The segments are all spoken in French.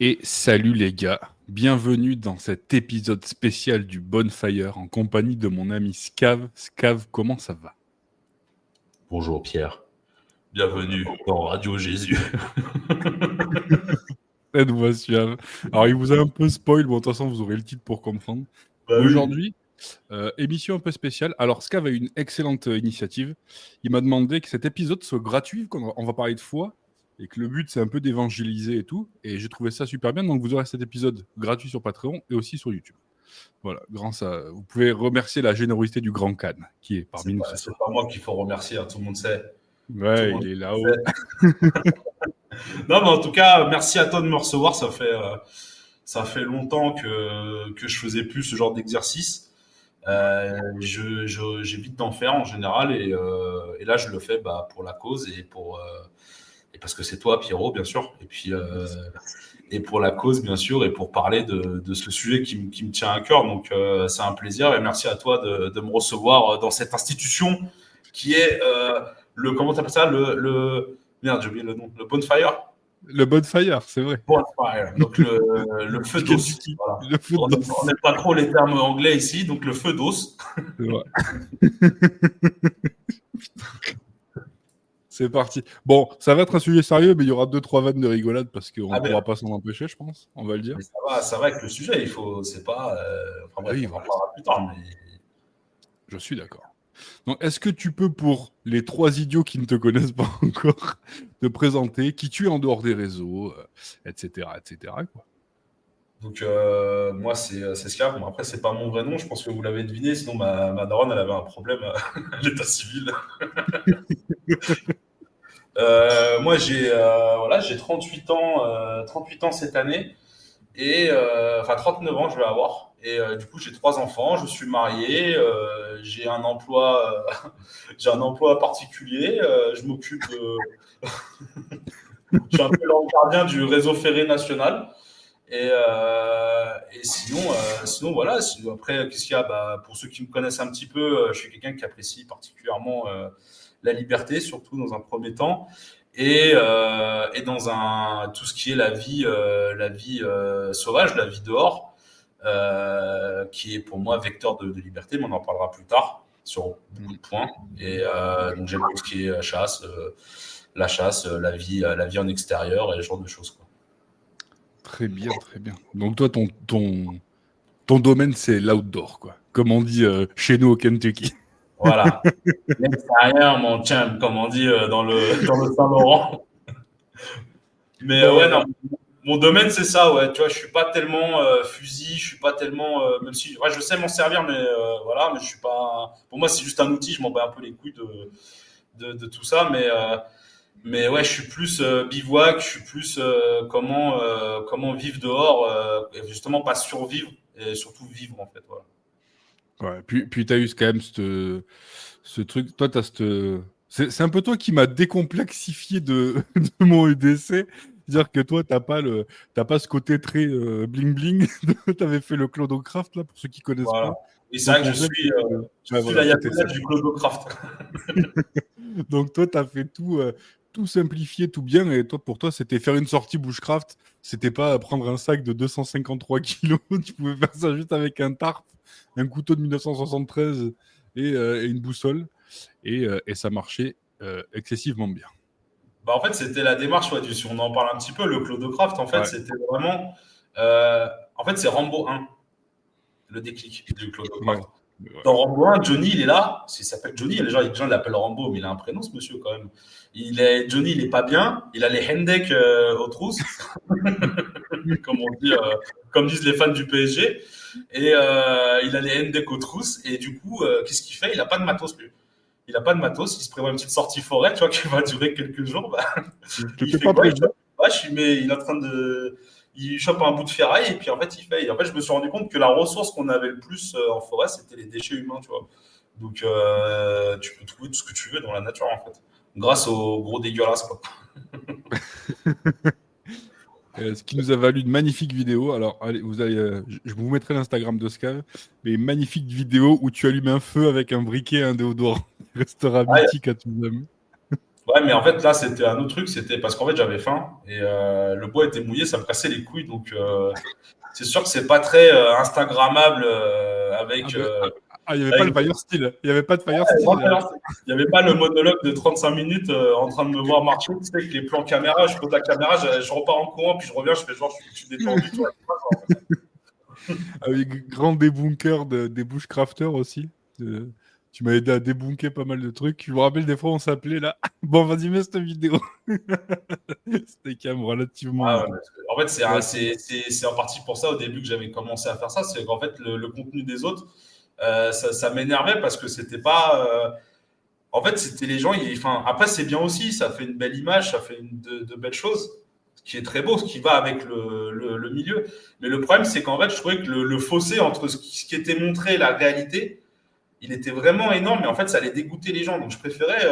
Et salut les gars, bienvenue dans cet épisode spécial du Bonfire en compagnie de mon ami Scav. Scav, comment ça va? Bonjour Pierre, bienvenue dans Radio Jésus. Cette voix suave. Alors il vous a un peu spoil, bon de toute façon vous aurez le titre pour comprendre. Bah oui. Aujourd'hui, émission un peu spéciale. Alors Scav a eu une excellente initiative. Il m'a demandé que cet épisode soit gratuit, qu'on on va parler de foi, et que le but c'est un peu d'évangéliser et tout. Et j'ai trouvé ça super bien, donc vous aurez cet épisode gratuit sur Patreon et aussi sur YouTube. Voilà, grâce à... Vous pouvez remercier la générosité du Grand Khan, qui est parmi nous ce C'est soir. pas moi qu'il faut remercier, hein, tout le monde sait. Tout le Ouais, monde il est sait. là-haut. Non, mais en tout cas, merci à toi de me recevoir. Ça fait longtemps que je faisais plus ce genre d'exercice. J'évite d'en faire en général et là je le fais pour la cause et parce que c'est toi Pierrot bien sûr et puis et pour la cause bien sûr et pour parler de ce sujet qui me tient à cœur, donc c'est un plaisir et merci à toi de me recevoir dans cette institution qui est comment t'appelles ça, merde j'ai oublié le nom, le bonfire. Le Bonfire, c'est vrai. Bonfire, donc le feu Du d'os. Kentucky. Voilà. Le foot On d'os. n'aime pas trop les termes anglais ici, donc le feu d'os. C'est vrai. C'est parti. Bon, ça va être un sujet sérieux, mais il y aura 2-3 vannes de rigolade parce qu'on Ah ne ben, pourra pas s'en empêcher, je pense. On va le dire. mais ça va avec le sujet, il faut, c'est pas, enfin bref, Oui, on en voilà. parlera plus tard, mais Je suis d'accord. Donc, est-ce que tu peux, pour les 3 idiots qui ne te connaissent pas encore, te présenter qui tu es en dehors des réseaux, etc., etc., quoi. donc moi c'est Scav. Bon, après c'est pas mon vrai nom, je pense que vous l'avez deviné, sinon ma daronne elle avait un problème à l'état civil. Moi j'ai 38 ans cette année et enfin 39 ans je vais avoir et du coup j'ai 3 enfants, je suis marié, j'ai un emploi j'ai un emploi particulier, je m'occupe je suis un peu l'ange gardien du réseau ferré national. Et sinon voilà. Après, qu'est-ce qu'il y a, pour ceux qui me connaissent un petit peu, je suis quelqu'un qui apprécie particulièrement la liberté, surtout dans un premier temps, et dans tout ce qui est la vie sauvage, la vie dehors, qui est pour moi vecteur de liberté, mais on en parlera plus tard sur beaucoup de points. Et donc j'aime tout ce qui est la chasse, la vie en extérieur et ce genre de choses, quoi. Très bien, très bien. Donc toi, ton domaine, c'est l'outdoor, quoi. Comme on dit chez nous au Kentucky. Voilà. L'extérieur, mon champ, comme on dit dans le Saint-Laurent. Mais Bon, ouais, non, alors, mon domaine, c'est ça, ouais. Tu vois, je suis pas tellement fusil, je suis pas tellement. Même si, ouais, je sais m'en servir, mais voilà, mais je suis pas. Pour moi, c'est juste un outil, je m'en bats un peu les couilles de tout ça, mais ouais, je suis plus bivouac, je suis plus comment vivre dehors, et justement pas survivre, et surtout vivre, en fait, voilà. ouais, puis tu as eu quand même ce truc. Toi, t'as c'est un peu toi qui m'a décomplexifié de mon EDC. C'est-à-dire que toi, t'as pas ce côté très bling bling. T'avais fait le Clodocraft, là, pour ceux qui connaissent Voilà. pas. Et c'est Ton vrai que concept, je ouais, suis voilà, la c'était ça. Yakuza du Clodocraft. Donc toi, tu as fait tout simplifié, tout bien. Et toi, pour toi, c'était faire une sortie bushcraft. C'était pas prendre un sac de 253 kilos. Tu pouvais faire ça juste avec un tarp, un couteau de 1973 et une boussole. Et ça marchait excessivement bien. En fait, c'était la démarche, ouais, si on en parle un petit peu, le Clodocraft, en fait, Ouais. c'était vraiment. En fait, c'est Rambo 1, le déclic du Ouais. Clodocraft. Ouais. Dans Rambo 1, Johnny, il est là. Il s'appelle Johnny. Les gens l'appellent Rambo, mais il a un prénom, ce monsieur, quand même. Johnny, il est pas bien. Il a les Hendek aux trousses, comme on dit, comme disent les fans du PSG. Et il a les Hendek aux trousses. Et du coup, qu'est-ce qu'il fait? Il a pas de matos, lui. Il a pas de matos. Il se prévoit une petite sortie forêt, tu vois, qui va durer quelques jours. Il C'était fait pas quoi? prévu. Il est en train de. Il chope un bout de ferraille et puis en fait, il fait. Et en fait, je me suis rendu compte que la ressource qu'on avait le plus en forêt, c'était les déchets humains, tu vois. Donc, tu peux trouver tout ce que tu veux dans la nature, en fait. Grâce aux gros dégueulasses, quoi. Ce qui nous a valu une magnifique vidéo. Alors, allez, je vous mettrai l'Instagram de Scav, mais une magnifique vidéo où tu allumes un feu avec un briquet et un déodorant. Il restera Ah, mythique à tout jamais. Ouais, mais en fait, là, c'était un autre truc. C'était parce qu'en fait, j'avais faim et le bois était mouillé, ça me cassait les couilles. Donc, c'est sûr que c'est pas très Instagrammable Ah, avec. ben, il n'y avait pas Avec le Fire Steel. Il n'y avait pas de Fire ouais, Steel. il n'y avait pas le monologue de 35 minutes en train de me voir marcher. Tu sais, avec les plans caméra, je pose la caméra, je repars en courant, puis je reviens, je fais genre, je suis détendu. Toi, Avec grand débunker des bushcrafters aussi. Tu m'as aidé à débunker pas mal de trucs. Je me rappelle des fois, on s'appelait là. Bon, vas-y, mets cette vidéo. C'était quand même ah relativement. ouais, en fait, relativement- c'est en partie pour ça au début que j'avais commencé à faire ça. C'est qu'en fait, le contenu des autres, ça m'énervait parce que c'était pas. En fait, c'était les gens. Enfin, après, c'est bien aussi. Ça fait une belle image, ça fait de belles choses, ce qui est très beau, ce qui va avec le milieu. Mais le problème, c'est qu'en fait, je trouvais que le fossé entre ce qui était montré et la réalité, il était vraiment énorme. Mais en fait, ça allait dégoûter les gens. Donc, je préférais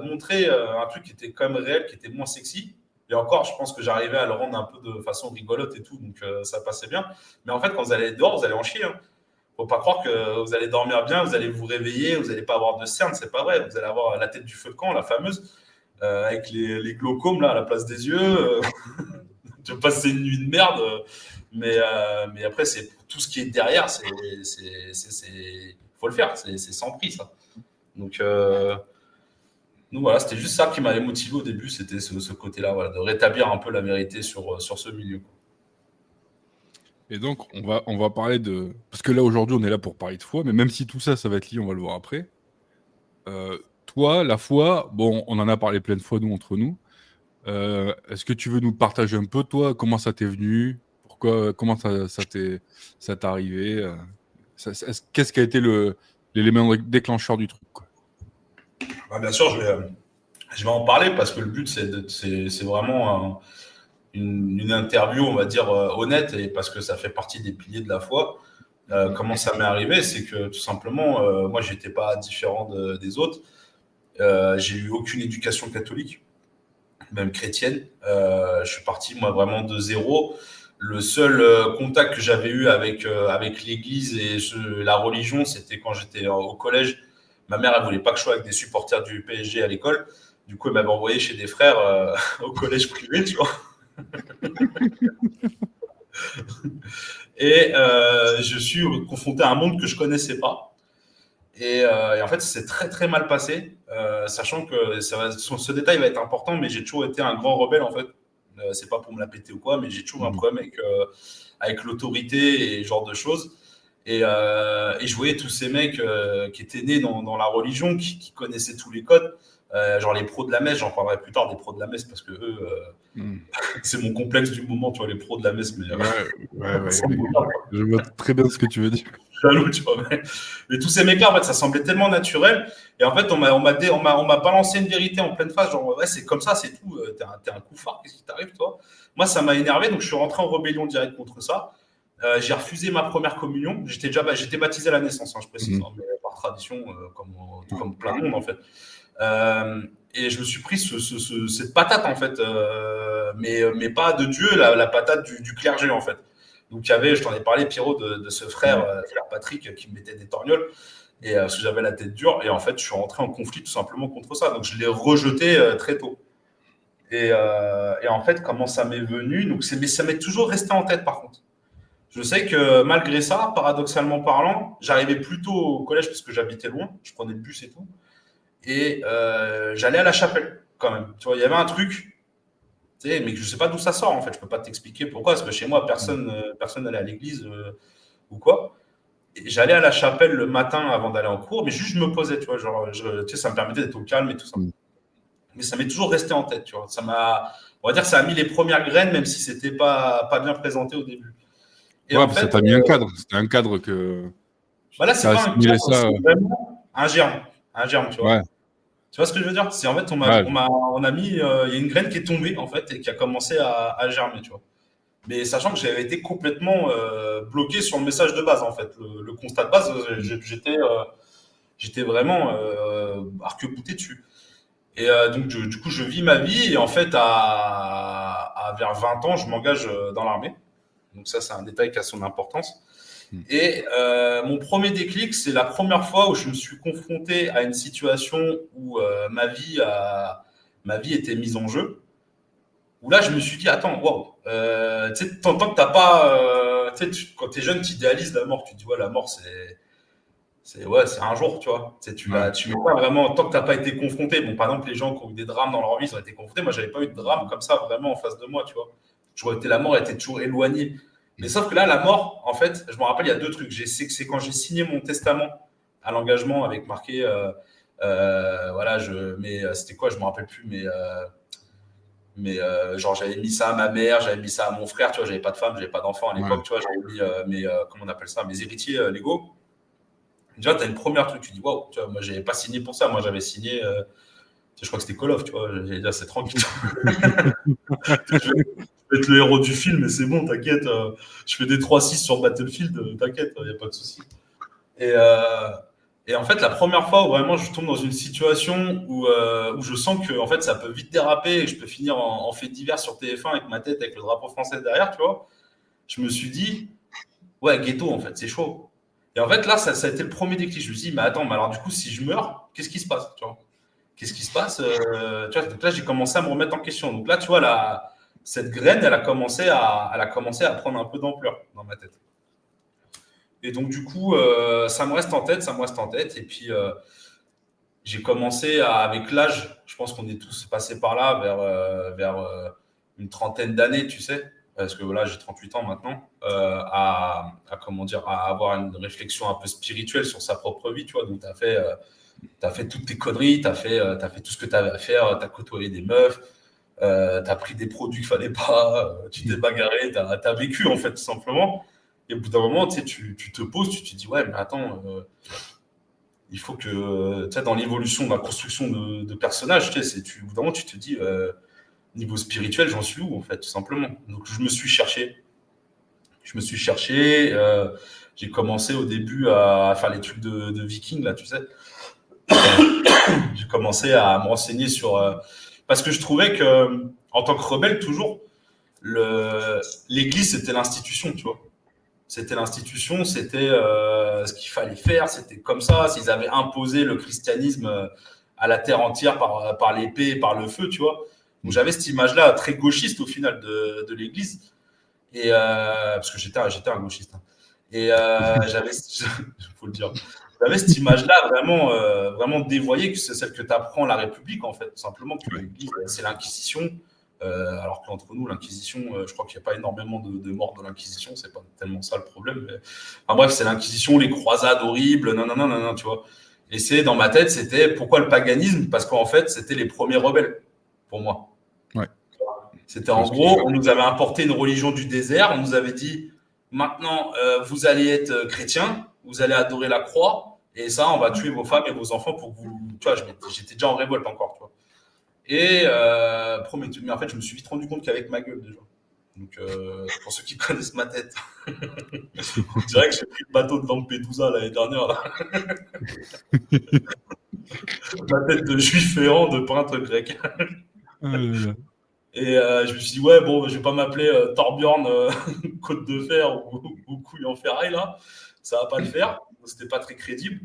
montrer un truc qui était quand même réel, qui était moins sexy. Et encore, je pense que j'arrivais à le rendre un peu de façon rigolote et tout, donc ça passait bien. Mais en fait, quand vous allez dehors, vous allez en chier, hein. Faut pas croire que vous allez dormir bien, vous allez vous réveiller, vous n'allez pas avoir de cernes, c'est pas vrai. Vous allez avoir la tête du feu de camp, la fameuse, avec les glaucomes là à la place des yeux. Tu vas passer une nuit de merde, mais après c'est tout ce qui est derrière, faut le faire, c'est sans prix ça. Donc voilà, c'était juste ça qui m'avait motivé au début, c'était ce côté-là, voilà, de rétablir un peu la vérité sur ce milieu. Et donc, on va parler de. Parce que là, aujourd'hui, on est là pour parler de foi, mais même si tout ça, ça va être lié, on va le voir après. Toi, la foi, bon, on en a parlé plein de fois, nous, entre nous. Est-ce que tu veux nous partager un peu, toi, comment ça t'est venu? Pourquoi, comment ça t'est arrivé? Qu'est-ce qui a été l'élément déclencheur du truc, quoi? Ah, bien sûr, je vais en parler parce que le but, c'est vraiment une interview, on va dire, honnête, et parce que ça fait partie des piliers de la foi. Comment ça m'est arrivé? C'est que tout simplement, moi, j'étais pas différent des autres. J'ai eu aucune éducation catholique, même chrétienne. Je suis parti, moi, vraiment de zéro. Le seul contact que j'avais eu avec l'église et la religion, c'était quand j'étais au collège. Ma mère, elle voulait pas que je sois avec des supporters du PSG à l'école. Du coup, elle m'avait envoyé chez des frères au collège privé, tu vois. Et je suis confronté à un monde que je connaissais pas. Et en fait, c'est très très mal passé, sachant que ce détail va être important, mais j'ai toujours été un grand rebelle en fait. C'est pas pour me la péter ou quoi, mais j'ai toujours un Mhm. problème avec l'autorité et ce genre de choses. Et je voyais tous ces mecs qui étaient nés dans la religion, qui connaissaient tous les codes, genre les pros de la messe. J'en parlerai plus tard des pros de la messe parce que eux, Mhm. c'est mon complexe du moment, tu vois, les pros de la messe. Mais Ouais. Je vois très bien ce que tu veux dire. jaloux, tu vois. Mais tous ces mecs-là, en fait, ça semblait tellement naturel. Et en fait, on m'a balancé une vérité en pleine face, genre, ouais, c'est comme ça, c'est tout. T'es un couffard, qu'est-ce qui t'arrive, toi? Moi, ça m'a énervé, donc je suis rentré en rébellion directe contre ça. J'ai refusé ma première communion. J'étais baptisé à la naissance, hein, je précise, Mhm. hein, mais par tradition, comme plein de monde, en fait. Euh, et je me suis pris cette patate, en fait, mais pas de Dieu, la patate du clergé, en fait. Donc, il y avait, je t'en ai parlé, Pierrot, de ce frère, frère Patrick, qui me mettait des torgnoles, et parce que j'avais la tête dure. Et en fait, je suis rentré en conflit tout simplement contre ça. Donc, je l'ai rejeté très tôt. Et en fait, comment ça m'est venu? Mais ça m'est toujours resté en tête, par contre. Je sais que malgré ça, paradoxalement parlant, j'arrivais plutôt au collège parce que j'habitais loin, je prenais le bus et tout, et j'allais à la chapelle quand même. Tu vois, il y avait un truc, tu sais, mais je sais pas d'où ça sort en fait. Je peux pas t'expliquer pourquoi, parce que chez moi, personne n'allait à l'église ou quoi. Et j'allais à la chapelle le matin avant d'aller en cours, mais juste je me posais, tu vois, genre, tu sais, ça me permettait d'être au calme et tout ça. Mhm. Mais ça m'est toujours resté en tête, tu vois. On va dire, ça a mis les premières graines, même si c'était pas bien présenté au début. Et Ouais, en parce que fait, t'as mis un cadre. C'était un cadre que bah là, t'as c'est pas un assimilé cadre, ça. c'est vraiment un germe, tu Ouais, vois. Tu vois ce que je veux dire? C'est en fait, ouais. on a mis, il y a une graine qui est tombée en fait et qui a commencé à germer, tu vois. Mais sachant que j'avais été complètement bloqué sur le message de base en fait, le constat de base, j'étais vraiment arc-bouté dessus. Et donc du coup, je vis ma vie et en fait, à vers 20 ans, je m'engage dans l'armée. Donc ça, c'est un détail qui a son importance. Mhm. Et mon premier déclic, c'est la première fois où je me suis confronté à une situation où ma vie ma vie était mise en jeu. Où là, je me suis dit, attends, waouh, tu sais, tant que t'as pas, tu sais, quand t'es jeune, tu idéalises la mort. Tu te dis, ouais, la mort, c'est un jour, tu vois. Tu sais, tu mets pas vraiment, tant que t'as pas été confronté. Bon, par exemple, les gens qui ont eu des drames dans leur vie, ils ont été confrontés. Moi, j'avais pas eu de drame comme ça vraiment en face de moi, tu vois. La mort était toujours éloignée. Mais sauf que là, la mort, en fait, je me rappelle, il y a deux trucs. C'est quand j'ai signé mon testament à l'engagement avec marqué, voilà, c'était quoi, je me rappelle plus, mais genre j'avais mis ça à ma mère, j'avais mis ça à mon frère, tu vois, j'avais pas de femme, j'avais pas d'enfant à l'époque, tu vois, j'avais mis comment on appelle ça, mes héritiers légaux. Déjà, tu as une première truc, tu dis waouh, tu vois, moi j'avais pas signé pour ça, moi j'avais signé, je crois que c'était Call of, tu vois, j'allais dire c'est tranquille. Je vais être le héros du film, mais c'est bon, t'inquiète, je fais des 3-6 sur Battlefield, t'inquiète, il n'y a pas de souci. Et en fait, la première fois où vraiment je tombe dans une situation où je sens que en fait, ça peut vite déraper et je peux finir en fait divers sur TF1 avec ma tête avec le drapeau français derrière, tu vois, je me suis dit, ouais, ghetto, en fait, c'est chaud. Et en fait, là, ça a été le premier déclic. Je me suis dit, mais attends, mais alors du coup, si je meurs, qu'est-ce qui se passe, tu vois? Qu'est-ce qui se passe tu vois, donc là, j'ai commencé à me remettre en question. Donc là, tu vois, cette graine, elle a commencé à prendre un peu d'ampleur dans ma tête. Et donc, du coup, ça me reste en tête, ça me reste en tête. Et puis, j'ai commencé avec l'âge, je pense qu'on est tous passés par là, vers une trentaine d'années, tu sais, parce que là, j'ai 38 ans maintenant, comment dire, à avoir une réflexion un peu spirituelle sur sa propre vie, tu vois. Donc, t'as fait toutes tes conneries, t'as fait tout ce que tu avais à faire, t'as côtoyé des meufs, t'as pris des produits qu'il fallait pas, tu t'es bagarré, t'as vécu, en fait, tout simplement. Et au bout d'un moment, tu sais, tu te poses, tu te dis, ouais, mais attends, il faut que, tu sais, dans l'évolution de la construction de personnages, tu sais, au bout d'un moment, tu te dis, niveau spirituel, j'en suis où, en fait, tout simplement. Donc, je me suis cherché. J'ai commencé au début à faire les trucs de viking, là, tu sais. J'ai commencé à me renseigner parce que je trouvais que, en tant que rebelle, toujours, l'Église, c'était l'institution, tu vois. C'était l'institution, c'était ce qu'il fallait faire, c'était comme ça. S'ils avaient imposé le christianisme à la terre entière par l'épée, par le feu, tu vois. Donc j'avais cette image-là très gauchiste au final de l'Église, et parce que j'étais un gauchiste. Hein. Et j'avais, faut le dire, j'avais cette image-là vraiment, vraiment dévoyée, que c'est celle que t'apprends la République en fait, tout simplement que l'Église, c'est l'Inquisition. Alors qu'entre nous, l'Inquisition, je crois qu'il n'y a pas énormément de morts de l'Inquisition, c'est pas tellement ça le problème. Mais... Enfin bref, c'est l'Inquisition, les croisades horribles, non, tu vois. Et dans ma tête, c'était pourquoi le paganisme? Parce qu'en fait, c'était les premiers rebelles, pour moi. Ouais. C'était en gros, on nous avait importé une religion du désert, on nous avait dit, maintenant, vous allez être chrétien, vous allez adorer la croix, et ça, on va tuer vos femmes et vos enfants pour que vous... Tu vois, j'étais déjà en révolte encore, tu vois. Et mais en fait, je me suis vite rendu compte qu'avec ma gueule déjà. Donc, pour ceux qui connaissent ma tête, on dirait que j'ai pris le bateau de Lampedusa l'année dernière. Là. Ma tête de juif errant, de peintre grec. Et je me suis dit, ouais, bon, je vais pas m'appeler Torbjorn Côte de Fer ou Couille en ferraille, là. Ça va pas le faire. C'était pas très crédible.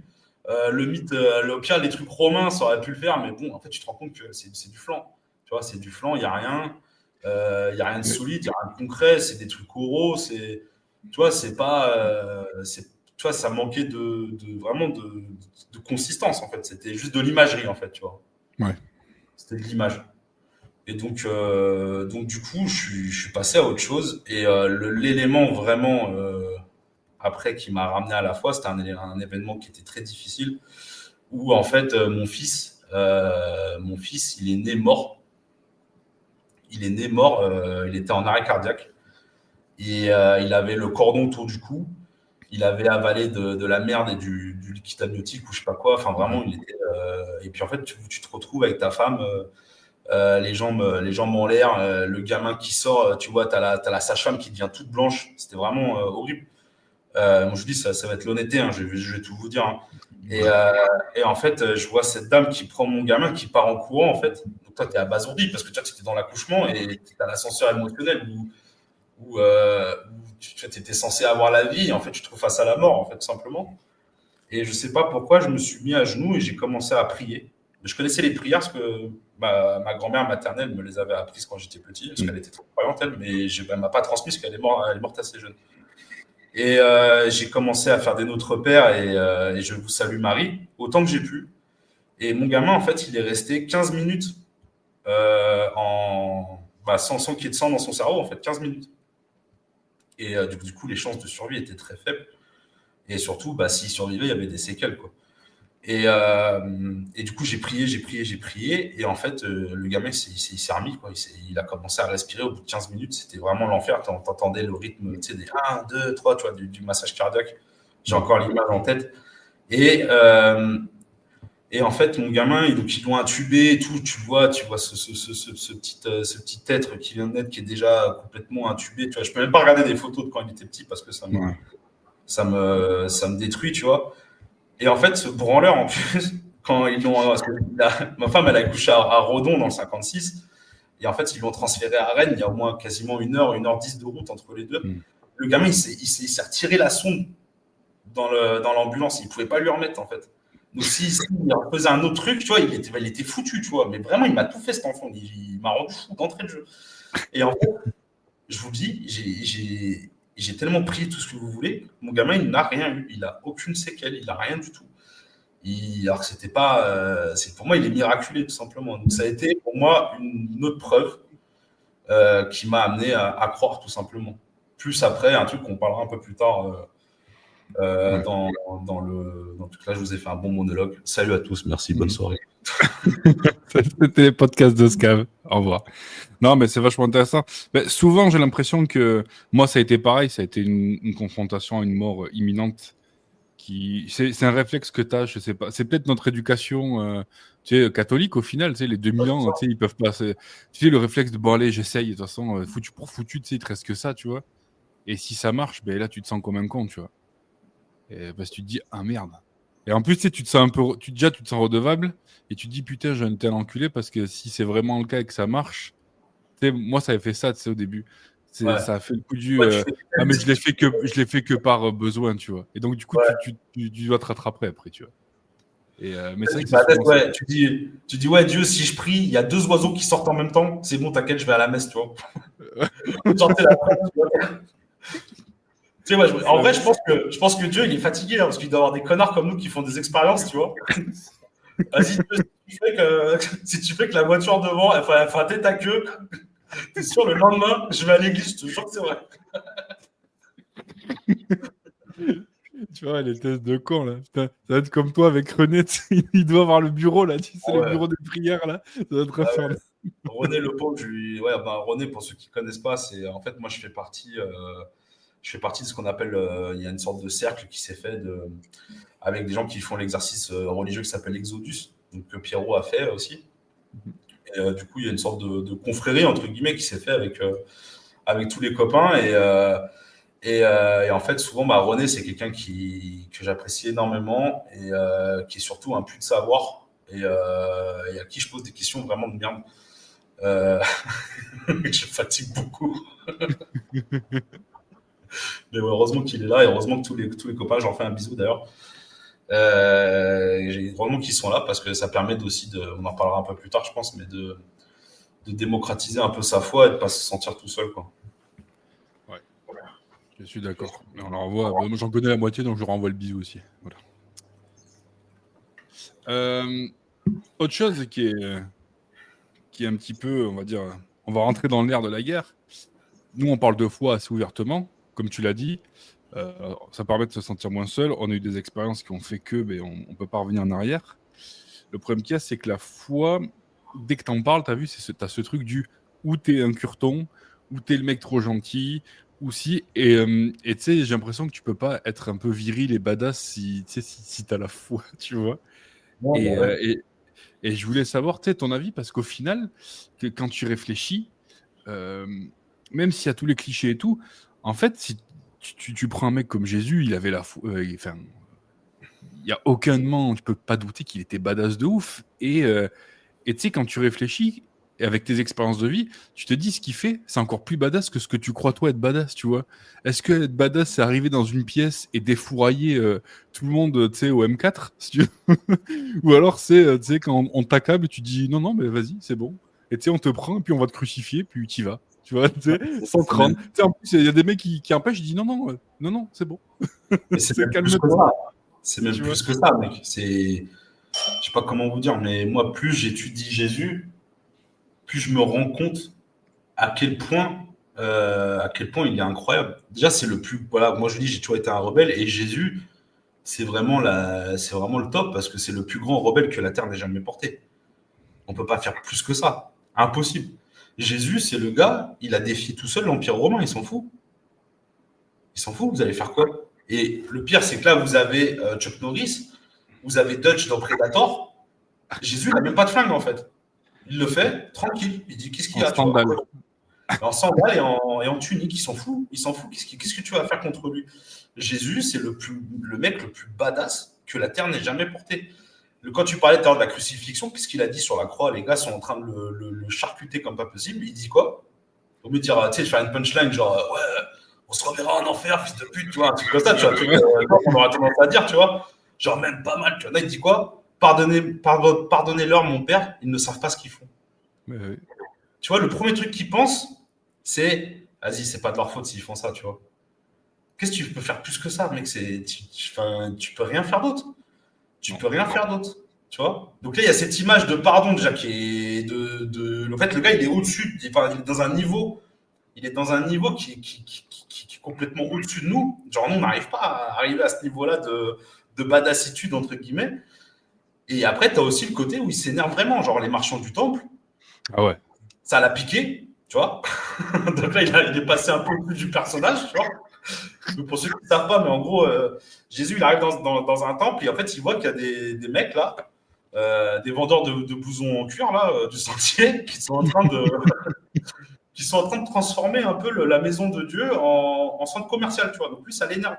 Le mythe, le pire, les trucs romains, ça aurait pu le faire, mais bon, en fait, tu te rends compte que c'est du flan. Tu vois, c'est du flan, il n'y a rien. Il n'y a rien de solide, il n'y a rien de concret, c'est des trucs oraux, tu vois, c'est pas. Tu vois, ça manquait vraiment de consistance, en fait. C'était juste de l'imagerie, en fait, tu vois. Ouais. C'était de l'image. Et donc du coup, je suis passé à autre chose. Et l'élément vraiment après qui m'a ramené à la foi, c'était un événement qui était très difficile, où en fait mon fils, il est né mort. Il est né mort. Il était en arrêt cardiaque et il avait le cordon autour du cou. Il avait avalé de la merde et du liquide amniotique ou je sais pas quoi. Enfin vraiment, il était. Et puis en fait, tu te retrouves avec ta femme. Les jambes en l'air, le gamin qui sort, tu vois, t'as la sage-femme qui devient toute blanche. C'était vraiment horrible. Moi, je dis, ça va être l'honnêteté, hein, je vais tout vous dire. Hein. Et en fait, je vois cette dame qui prend mon gamin, qui part en courant, en fait. Donc, toi, t'es abasourdi parce que tu étais dans l'accouchement et t'as l'ascenseur émotionnel où tu étais censé avoir la vie. Et en fait, tu te trouves face à la mort, en fait, tout simplement. Et je sais pas pourquoi, je me suis mis à genoux et j'ai commencé à prier. Je connaissais les prières parce que ma grand-mère maternelle me les avait apprises quand j'étais petit, parce qu'elle était très croyante, elle, mais elle m'a pas transmis parce qu'elle est morte assez jeune. Et j'ai commencé à faire des Notre Père et je vous salue Marie, autant que j'ai pu. Et mon gamin, en fait, il est resté 15 minutes sans qu'il y ait de sang dans son cerveau, en fait, 15 minutes. Et du coup, les chances de survie étaient très faibles. Et surtout, s'il survivait, il y avait des séquelles, quoi. Et du coup, j'ai prié. Et en fait, le gamin, il s'est remis, quoi. Il a commencé à respirer au bout de 15 minutes. C'était vraiment l'enfer. T'entendais le rythme, tu sais, des 1, 2, 3, tu vois, du massage cardiaque. J'ai encore l'image en tête. Et en fait, mon gamin, donc, ils l'ont intubé et tout. Tu vois ce petit être qui vient de naître, qui est déjà complètement intubé. Tu vois, je peux même pas regarder des photos de quand il était petit parce que ça me détruit, tu vois. Et en fait, ce branleur, en plus, quand ils l'ont. Ma femme, elle a accouché à Redon dans le 56. Et en fait, ils l'ont transféré à Rennes. Il y a au moins quasiment 1h10 de route entre les deux. Le gamin, il s'est retiré la sonde dans l'ambulance. Il ne pouvait pas lui remettre, en fait. Donc, s'il faisait un autre truc, tu vois, il était foutu, tu vois. Mais vraiment, il m'a tout fait, cet enfant. Il m'a rendu fou d'entrée de jeu. Et en fait, je vous dis, j'ai tellement prié tout ce que vous voulez. Mon gamin, il n'a rien eu. Il n'a aucune séquelle. Il n'a rien du tout. Alors c'était pas, pour moi, il est miraculé tout simplement. Donc ça a été pour moi une autre preuve qui m'a amené à croire tout simplement. Plus après, un truc qu'on parlera un peu plus tard dans le. Donc là, je vous ai fait un bon monologue. Salut à tous, merci, bonne soirée. C'était les podcasts de Scav. Au revoir. Non, mais c'est vachement intéressant. Mais souvent, j'ai l'impression que moi, ça a été pareil. Ça a été une confrontation à une mort imminente. C'est un réflexe que tu as, je sais pas. C'est peut-être notre éducation catholique au final. Tu sais, les 2000 ans, tu sais, ils peuvent pas. Tu sais, le réflexe de bon, allez, j'essaye. De toute façon, foutu pour foutu, tu sais, il te reste que ça, tu vois. Et si ça marche, ben là, tu te sens comme un con, tu vois. Et parce que tu te dis, ah merde. Et en plus, tu sais, tu te sens un peu. Déjà, tu te sens redevable. Et tu te dis, putain, j'ai un tel enculé parce que si c'est vraiment le cas et que ça marche, tu sais, moi, ça avait fait ça, tu sais, au début. Ça a fait le coup du. Ah, mais je l'ai fait que par besoin, tu vois. Et donc, du coup, tu dois te rattraper après, tu vois. Mais c'est vrai que tu dis, ouais, Dieu, si je prie, il y a 2 oiseaux qui sortent en même temps, c'est bon, t'inquiète, je vais à la messe, tu vois. Tu sais, en vrai, je pense que Dieu, il est fatigué, hein, parce qu'il doit y avoir des connards comme nous qui font des expériences, tu vois. Vas-y, si tu fais que la voiture devant, elle fait un tête à queue, t'es sûr, le lendemain, je vais à l'église, je te jure que c'est vrai. Tu vois, les tests de con, là. Putain, ça va être comme toi avec René. Il doit avoir le bureau, là. Tu sais, le bureau des prières, là. Ça doit être infernal. René, le pauvre, René, pour ceux qui ne connaissent pas, c'est en fait, moi, je fais partie de ce qu'on appelle, il y a une sorte de cercle qui s'est fait avec des gens qui font l'exercice religieux qui s'appelle Exodus, donc que Pierrot a fait aussi. Et du coup, il y a une sorte de confrérie, entre guillemets, qui s'est fait avec tous les copains. Et en fait, souvent, René, c'est quelqu'un que j'apprécie énormément et qui est surtout un puits de savoir et à qui je pose des questions vraiment de merde. Je fatigue beaucoup. Mais heureusement qu'il est là et heureusement que tous les copains, j'en fais un bisou d'ailleurs. Heureusement qu'ils sont là parce que ça permet aussi on en parlera un peu plus tard, je pense, mais de démocratiser un peu sa foi et de ne pas se sentir tout seul, quoi. Ouais, je suis d'accord. On leur envoie. Moi, j'en connais la moitié, donc je renvoie le bisou aussi. Voilà. Autre chose qui est un petit peu, on va dire, on va rentrer dans l'air de la guerre. Nous, on parle de foi assez ouvertement, comme tu l'as dit. Ça permet de se sentir moins seul. On a eu des expériences qui ont fait que on ne peut pas revenir en arrière. Le problème qu'il y a, c'est que la foi, dès que tu en parles, tu as vu, tu as ce truc du où tu es un curton, où tu es le mec trop gentil, ou si. Et tu sais, j'ai l'impression que tu peux pas être un peu viril et badass si tu as la foi, tu vois. Et je voulais savoir, tu sais, ton avis, parce qu'au final, quand tu réfléchis, même s'il y a tous les clichés et tout, en fait, si tu prends un mec comme Jésus, il avait la foi. Enfin, il n'y a aucunement, tu peux pas douter qu'il était badass de ouf. Et tu sais, quand tu réfléchis, et avec tes expériences de vie, tu te dis ce qu'il fait, c'est encore plus badass que ce que tu crois toi être badass, tu vois. Est-ce que être badass, c'est arriver dans une pièce et défourailler tout le monde, tu sais, au M4, si tu veux. Ou alors c'est, tu sais, quand on t'accable, tu dis non, non, mais vas-y, c'est bon. Et tu sais, on te prend, et puis on va te crucifier, puis tu y vas. Tu vois, tu sais, sans te rendre. Tu sais, en plus, il y a des mecs qui empêchent, ils disent non, non, non, non, c'est bon. Mais c'est même plus que Calme-toi. ça. C'est même plus que ça, mec. Je sais pas comment vous dire, mais moi, plus j'étudie Jésus, plus je me rends compte à quel point, il est incroyable. Déjà, c'est le plus. Voilà, moi je dis, j'ai toujours été un rebelle, et Jésus, c'est vraiment le top parce que c'est le plus grand rebelle que la terre n'ait jamais porté. On peut pas faire plus que ça. Impossible. Jésus, c'est le gars, il a défié tout seul l'Empire romain, il s'en fout. Il s'en fout, vous allez faire quoi? Et le pire, c'est que là, vous avez Chuck Norris, vous avez Dutch dans Predator. Jésus, il n'a même pas de flingue, en fait. Il le fait, tranquille. Il dit, qu'est-ce qu'il y a, tu vois? En sandales et en tunique, il s'en fout. Il s'en fout. Qu'est-ce que tu vas faire contre lui? Jésus, c'est le mec le plus badass que la terre n'ait jamais porté. Quand tu parlais tout à l'heure de la crucifixion, qu'est-ce qu'il a dit sur la croix? Les gars sont en train de le charcuter comme pas possible. Il dit quoi? Au lieu de dire, tu sais, faire une punchline genre, ouais, on se reverra en enfer, fils de pute, tu vois, un truc comme ça, tu vois, un truc qu'on aura tendance à dire, tu vois. Genre, même pas mal, tu vois. Là, il dit quoi? Pardonnez-leur, mon père, ils ne savent pas ce qu'ils font. Oui. Tu vois, le premier truc qu'ils pensent, c'est, vas-y, c'est pas de leur faute s'ils font ça, tu vois. Qu'est-ce que tu peux faire plus que ça, mec? Tu peux rien faire d'autre. Tu peux rien faire d'autre, tu vois. Donc là, il y a cette image de pardon déjà qui est en fait, le gars, il est au-dessus, il est dans un niveau, qui est complètement au-dessus de nous. Genre, nous, on n'arrive pas à arriver à ce niveau-là de badassitude, entre guillemets. Et après, tu as aussi le côté où il s'énerve vraiment, genre les marchands du temple. Ah ouais. Ça l'a piqué, tu vois. Donc là, il est passé un peu plus du personnage, tu vois. Donc pour ceux qui ne savent pas, mais en gros, Jésus, il arrive dans un temple et en fait, il voit qu'il y a des mecs là, des vendeurs de blousons en cuir là, du sentier, qui sont en train de transformer un peu la maison de Dieu en centre commercial, tu vois. Donc lui, ça l'énerve.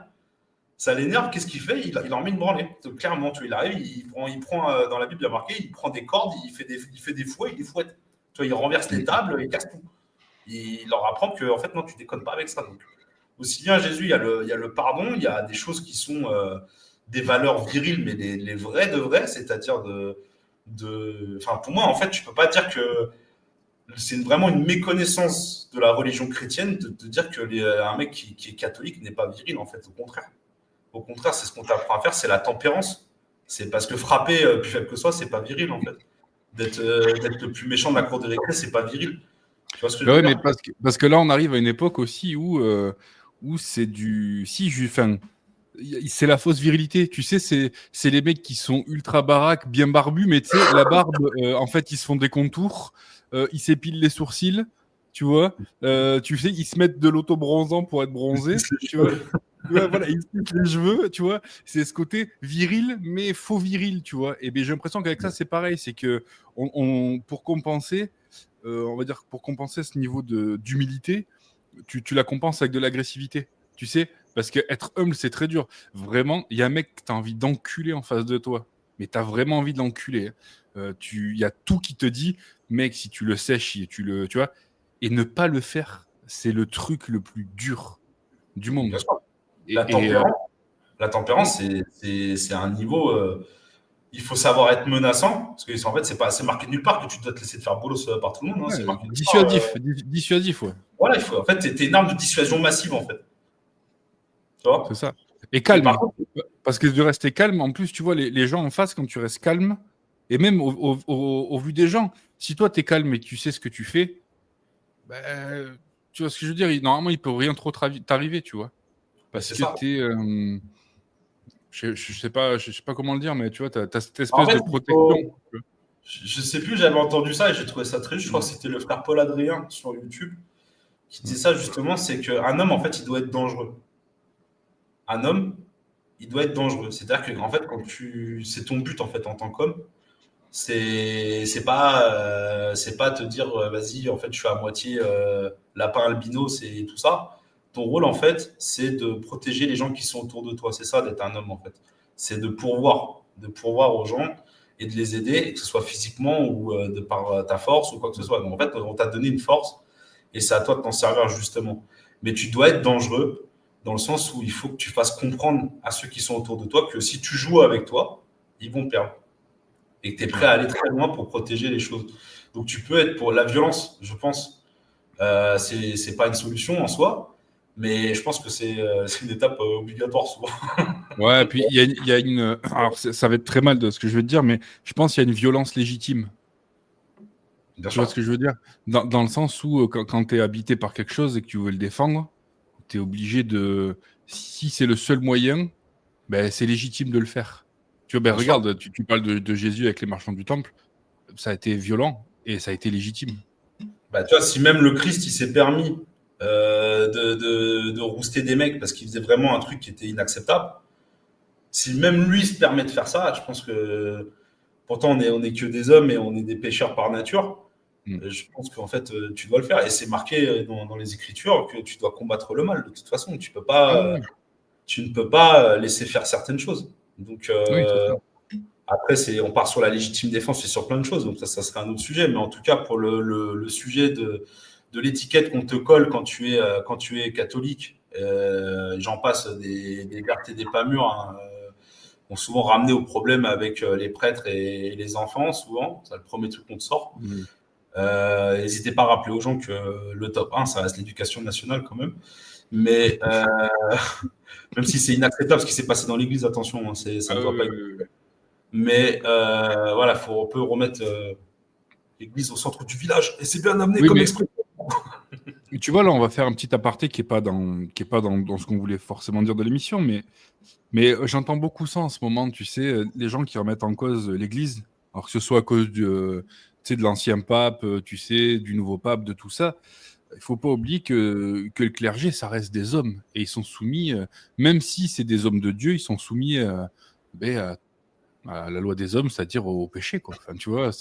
Ça l'énerve, qu'est-ce qu'il fait? Il en met une branlée. Donc, clairement, tu vois, il arrive, il prend dans la Bible, il y a marqué, il prend des cordes, il fait des fouets, il les fouette. Tu vois, il renverse les tables, il casse tout. Il leur apprend que, en fait, non, tu déconnes pas avec ça. Donc, aussi bien Jésus, il y a le pardon, il y a des choses qui sont des valeurs viriles, mais les vraies de vraies, c'est-à-dire enfin, pour moi, en fait, tu peux pas dire que c'est vraiment une méconnaissance de la religion chrétienne de dire que un mec qui est catholique n'est pas viril, en fait, au contraire. Au contraire, c'est ce qu'on t'apprend à faire, c'est la tempérance. C'est parce que frapper plus faible que soi, c'est pas viril, en fait. D'être le plus méchant de la cour de récré, c'est pas viril. Tu vois ce que je veux dire? Mais parce que là, on arrive à une époque aussi où c'est du. Si, enfin, c'est la fausse virilité. Tu sais, c'est les mecs qui sont ultra baraques, bien barbus, mais tu sais, la barbe, en fait, ils se font des contours, ils s'épilent les sourcils, tu vois. Tu sais, ils se mettent de l'auto-bronzant pour être bronzés, tu vois. Ouais, voilà, ils se mettent les cheveux, tu vois. C'est ce côté viril, mais faux viril, tu vois. Et bien, j'ai l'impression qu'avec ça, c'est pareil. C'est que pour compenser, on va dire, pour compenser ce niveau d'humilité, tu la compenses avec de l'agressivité. Tu sais, parce qu'être humble, c'est très dur. Vraiment, il y a un mec que tu as envie d'enculer en face de toi. Mais tu as vraiment envie de l'enculer. Il y a tout qui te dit, mec, si tu le sèches, tu vois, et ne pas le faire, c'est le truc le plus dur du monde. Bien sûr. La tempérance, c'est un niveau. Il faut savoir être menaçant, parce que en fait, c'est marqué nulle part que tu dois te laisser te faire bolos par tout le monde. Hein, c'est marqué dissuasif, ouais. Voilà, en fait, t'es une arme de dissuasion massive, en fait. Tu vois? C'est ça. Et calme. Par contre, parce que de rester calme, en plus, tu vois, les gens en face, quand tu restes calme, et même au vu des gens, si toi, tu es calme et que tu sais ce que tu fais, ben, tu vois ce que je veux dire, normalement, il peut rien trop t'arriver, tu vois. Parce que tu es... je sais pas comment le dire, mais tu vois, tu as cette espèce de protection. Je sais plus, j'avais entendu ça et j'ai trouvé ça triste. Je crois que c'était le frère Paul Adrien sur YouTube qui disait ça justement, c'est qu'un homme, en fait, il doit être dangereux. Un homme, il doit être dangereux. C'est-à-dire que, en fait, c'est ton but, en fait, en tant qu'homme, c'est pas te dire, vas-y, en fait, je suis à moitié lapin albinos et tout ça. Ton rôle, en fait, c'est de protéger les gens qui sont autour de toi. C'est ça, d'être un homme, en fait. C'est de pourvoir aux gens. et de les aider, que ce soit physiquement ou de par ta force ou quoi que ce soit. Donc en fait, on t'a donné une force et c'est à toi de t'en servir justement. Mais tu dois être dangereux dans le sens où il faut que tu fasses comprendre à ceux qui sont autour de toi que si tu joues avec toi, ils vont perdre. Et que tu es prêt à aller très loin pour protéger les choses. Donc tu peux être pour la violence, je pense. C'est pas une solution en soi, mais je pense que c'est une étape obligatoire souvent. Ouais, puis il y a une. Alors, ça va être très mal de ce que je veux te dire, mais je pense qu'il y a une violence légitime. Bien Tu vois sûr. ce que je veux dire? Dans le sens où, quand tu es habité par quelque chose et que tu veux le défendre, tu es obligé de. Si c'est le seul moyen, ben, c'est légitime de le faire. Tu vois, ben, Bien sûr. regarde, tu parles de Jésus avec les marchands du temple, ça a été violent et ça a été légitime. Bah, tu vois, si même le Christ il s'est permis de rouster des mecs parce qu'il faisait vraiment un truc qui était inacceptable, si même lui se permet de faire ça, je pense que pourtant on est que des hommes et on est des pécheurs par nature. Mm. Je pense qu'en fait tu dois le faire et c'est marqué dans les Écritures que tu dois combattre le mal de toute façon. Ah oui, Tu ne peux pas laisser faire certaines choses. Donc oui, c'est ça. après, on part sur la légitime défense et sur plein de choses, donc ça serait un autre sujet. Mais en tout cas, pour le sujet de l'étiquette qu'on te colle quand tu es catholique, j'en passe des vertes et des pas mûres, hein, ont souvent ramené au problème avec les prêtres et les enfants, souvent. C'est le premier truc qu'on te sort. Mm. N'hésitez pas à rappeler aux gens que le top 1, ça reste l'éducation nationale quand même. Mais même si c'est inacceptable ce qui s'est passé dans l'église, attention, hein, ça Ah ne doit oui, pas être. oui, oui. Mais voilà, on peut remettre l'église au centre du village. Et c'est bien amené Oui, comme mais expression. tu vois, là, on va faire un petit aparté qui est pas dans ce qu'on voulait forcément dire de l'émission, mais j'entends beaucoup ça en ce moment, tu sais, les gens qui remettent en cause l'Église, alors que ce soit à cause tu sais, de l'ancien pape, tu sais, du nouveau pape, de tout ça. Il faut pas oublier que le clergé, ça reste des hommes, et ils sont soumis, même si c'est des hommes de Dieu, ils sont soumis ben, à la loi des hommes, c'est-à-dire au péché, quoi. Enfin, tu vois,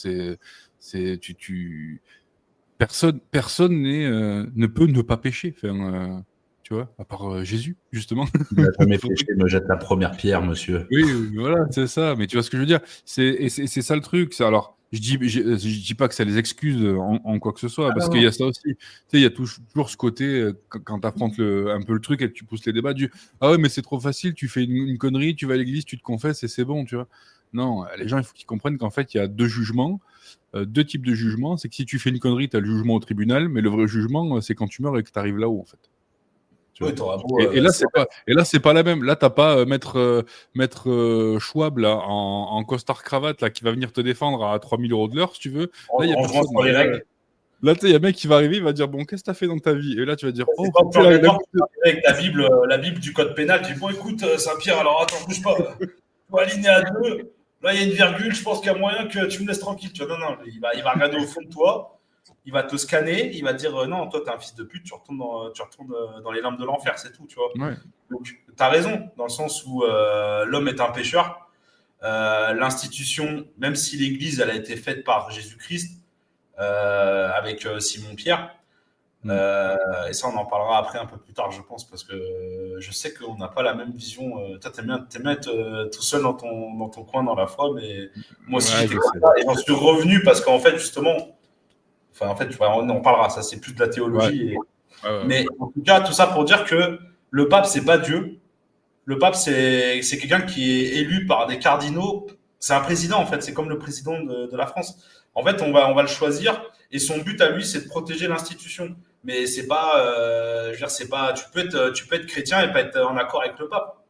personne ne peut ne pas pécher. Enfin, tu vois, à part Jésus, justement. Il n'a jamais Faut- péché, me jette la première pierre, monsieur. Oui, voilà, c'est ça. Mais tu vois ce que je veux dire? C'est ça le truc. Alors, je dis pas que ça les excuse en quoi que ce soit, Ah parce non, qu'il y non. a ça aussi. Tu sais, il y a toujours ce côté, quand tu affrontes un peu le truc et que tu pousses les débats, ah ouais, mais c'est trop facile, tu fais une connerie, tu vas à l'église, tu te confesses et c'est bon, tu vois. Non, les gens, il faut qu'ils comprennent qu'en fait, il y a deux jugements, deux types de jugements. C'est que si tu fais une connerie, tu as le jugement au tribunal, mais le vrai jugement, c'est quand tu meurs et que tu arrives là-haut, en fait. Tu Oui, vois. t'auras beau. Et là, c'est pas la même. Là, t'as pas maître Schwab là, en costard cravate là, qui va venir te défendre à 3000 € de l'heure, si tu veux. Là, il y a En jouant personne. sur les règles. Là, tu sais, il y a un mec qui va arriver, il va dire bon, qu'est-ce que t'as fait dans ta vie? Et là, tu vas dire C'est oh, quand tu sais, Purgatoire qui arrive avec la Bible du code pénal. Tu dis bon, écoute, Saint-Pierre, alors attends, bouge pas. Tu vas aligner à deux. Là, il y a une virgule. Je pense qu'il y a moyen que tu me laisses tranquille. Tu vois, non, il va regarder au fond de toi. Il va te scanner. Il va dire non, toi, t'es un fils de pute. Tu retournes dans les limbes de l'enfer. C'est tout, tu vois. ouais. Donc, tu as raison, dans le sens où l'homme est un pécheur. L'institution, même si l'Église elle a été faite par Jésus-Christ avec Simon-Pierre, et ça on en parlera après un peu plus tard, je pense, parce que je sais qu'on n'a pas la même vision. Toi, t'aimes bien être tout seul dans ton coin dans la foi, mais moi aussi Ouais, j'étais je comme sais. ça et j'en suis revenu parce qu'en fait, justement, enfin, en fait, on en parlera, ça c'est plus de la Ouais. théologie. Ouais. Mais en tout cas, tout ça pour dire que le pape, c'est pas Dieu. Le pape, c'est quelqu'un qui est élu par des cardinaux. C'est un président, en fait. C'est comme le président de la France. En fait, on va le choisir et son but à lui, c'est de protéger l'institution. Mais c'est pas, je veux dire, c'est pas, tu peux être chrétien et pas être en accord avec le pape.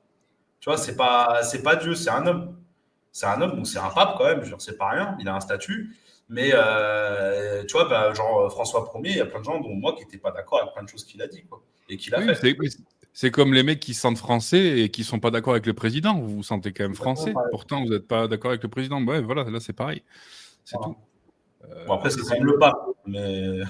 Tu vois, c'est pas Dieu, c'est un homme. C'est un homme, donc c'est un pape quand même. Je veux dire, c'est pas rien. Il a un statut. Mais tu vois, bah, genre François Ier, il y a plein de gens, dont moi, qui n'étaient pas d'accord avec plein de choses qu'il a dit, quoi, et qu'il a Oui, fait. c'est comme les mecs qui se sentent français et qui sont pas d'accord avec le président. Vous vous sentez quand même français. Pourtant, vous n'êtes pas d'accord avec le président. Ouais, voilà, là, c'est pareil. C'est Voilà. tout. Bon, après, c'est quand même le pape. Mais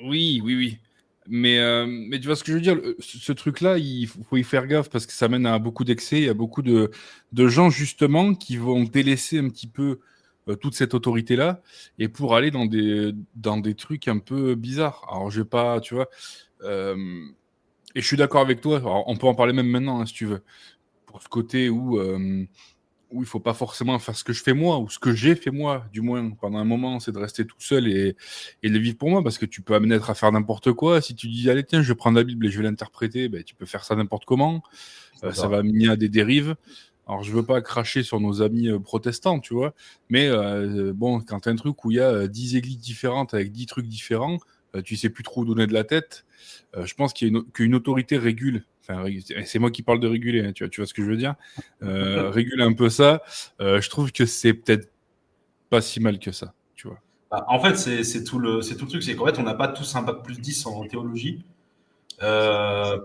Oui, oui, oui. Mais tu vois ce que je veux dire, ce truc-là, il faut y faire gaffe parce que ça mène à beaucoup d'excès. Il y a beaucoup de gens, justement, qui vont délaisser un petit peu toute cette autorité-là et pour aller dans des trucs un peu bizarres. Alors, je vais pas, tu vois. Et je suis d'accord avec toi. Alors, on peut en parler même maintenant, hein, si tu veux. Pour ce côté où il faut pas forcément faire ce que je fais moi, ou ce que j'ai fait moi, du moins, pendant un moment, c'est de rester tout seul et de le vivre pour moi, parce que tu peux amener à faire n'importe quoi. Si tu dis, allez, tiens, je vais prendre la Bible et je vais l'interpréter, ben, tu peux faire ça n'importe comment. Ça va amener à des dérives. Alors, je veux pas cracher sur nos amis protestants, tu vois, mais bon, quand tu as un truc où il y a 10 églises différentes avec 10 trucs différents, tu sais plus trop où donner de la tête. Je pense qu'une autorité régule. Enfin, c'est moi qui parle de réguler, hein, tu vois ce que je veux dire. Régule un peu ça. Je trouve que c'est peut-être pas si mal que ça, tu vois. Bah, en fait, c'est tout le truc, c'est qu'en fait, on n'a pas tous un bac plus 10 en théologie.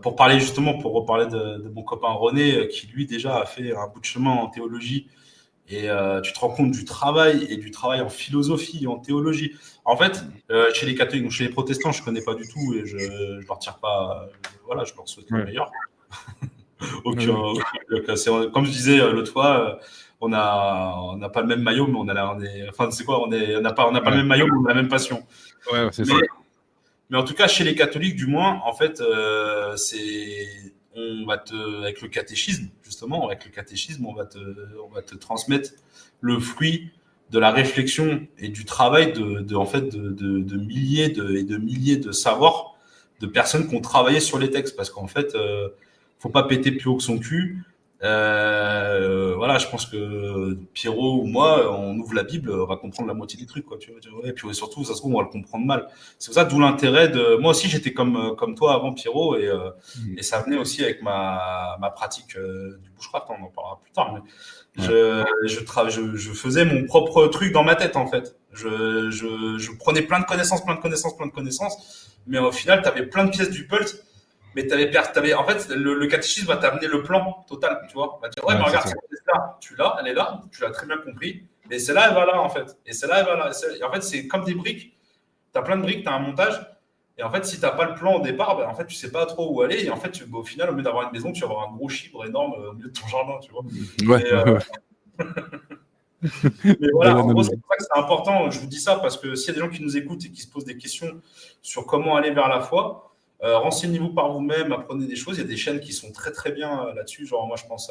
Pour parler justement, pour reparler de mon copain René, qui lui déjà a fait un bout de chemin en théologie. Et tu te rends compte du travail et du travail en philosophie et en théologie. En fait, chez les catholiques ou chez les protestants, je connais pas du tout et je leur tire pas. Voilà, je leur souhaite le meilleur. Comme je disais l'autre fois, on n'a pas le même maillot, mais enfin, c'est quoi, on n'a pas le même maillot, mais on a la même passion. Ouais, c'est ça. Mais en tout cas, chez les catholiques, du moins, en fait, avec le catéchisme, justement, on va te transmettre le fruit de la réflexion et du travail de milliers et de milliers de savoirs de personnes qui ont travaillé sur les textes. Parce qu'en fait, faut pas péter plus haut que son cul. Voilà, je pense que Pierrot ou moi, on ouvre la Bible, on va comprendre la moitié des trucs, quoi. Tu vois, et puis surtout, ça se trouve, on va le comprendre mal. C'est pour ça, d'où l'intérêt de. Moi aussi, j'étais comme toi avant, Pierrot, et ça venait aussi avec ma pratique du bushcraft. On en parlera plus tard. Mais je faisais mon propre truc dans ma tête, en fait. Je prenais plein de connaissances, mais au final, tu avais plein de pièces du puzzle. Mais en fait, le catéchisme va t'amener le plan total, tu vois. Il va dire, ouais, mais regarde, c'est là, tu l'as, elle est là, tu l'as très bien compris. Mais c'est là, elle va là, en fait. Et c'est là, elle va là. Et en fait, c'est comme des briques. Tu as plein de briques, tu as un montage. Et en fait, si tu n'as pas le plan au départ, ben, en fait, tu sais pas trop où aller. Et en fait, au final, au lieu d'avoir une maison, tu vas avoir un gros chibre énorme au milieu de ton jardin, tu vois. Mais voilà, en gros, c'est pour ça que c'est important. Je vous dis ça parce que s'il y a des gens qui nous écoutent et qui se posent des questions sur comment aller vers la foi, renseignez-vous par vous-même, apprenez des choses. Il y a des chaînes qui sont très très bien là-dessus. Genre, moi, je pense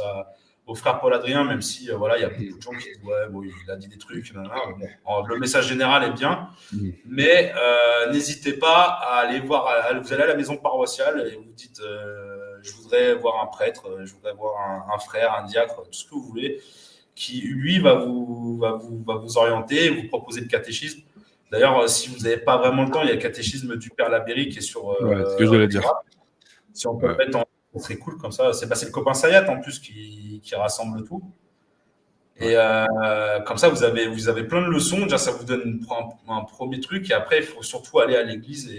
au frère Paul Adrien, même si voilà, il y a beaucoup de gens qui disent ouais, bon, il a dit des trucs. Bon, le message général est bien, mais n'hésitez pas à aller voir. Vous allez à la maison paroissiale et vous dites je voudrais voir un prêtre, je voudrais voir un frère, un diacre, tout ce que vous voulez, qui lui va vous orienter, vous proposer le catéchisme. D'ailleurs, si vous n'avez pas vraiment le temps, il y a le catéchisme du Père Labéry qui est sur. Ce que j'allais dire. Si on peut le mettre ce serait cool comme ça. C'est le copain Sayat en plus qui rassemble tout. Et comme ça, vous avez plein de leçons. Déjà, ça vous donne un premier truc. Et après, il faut surtout aller à l'église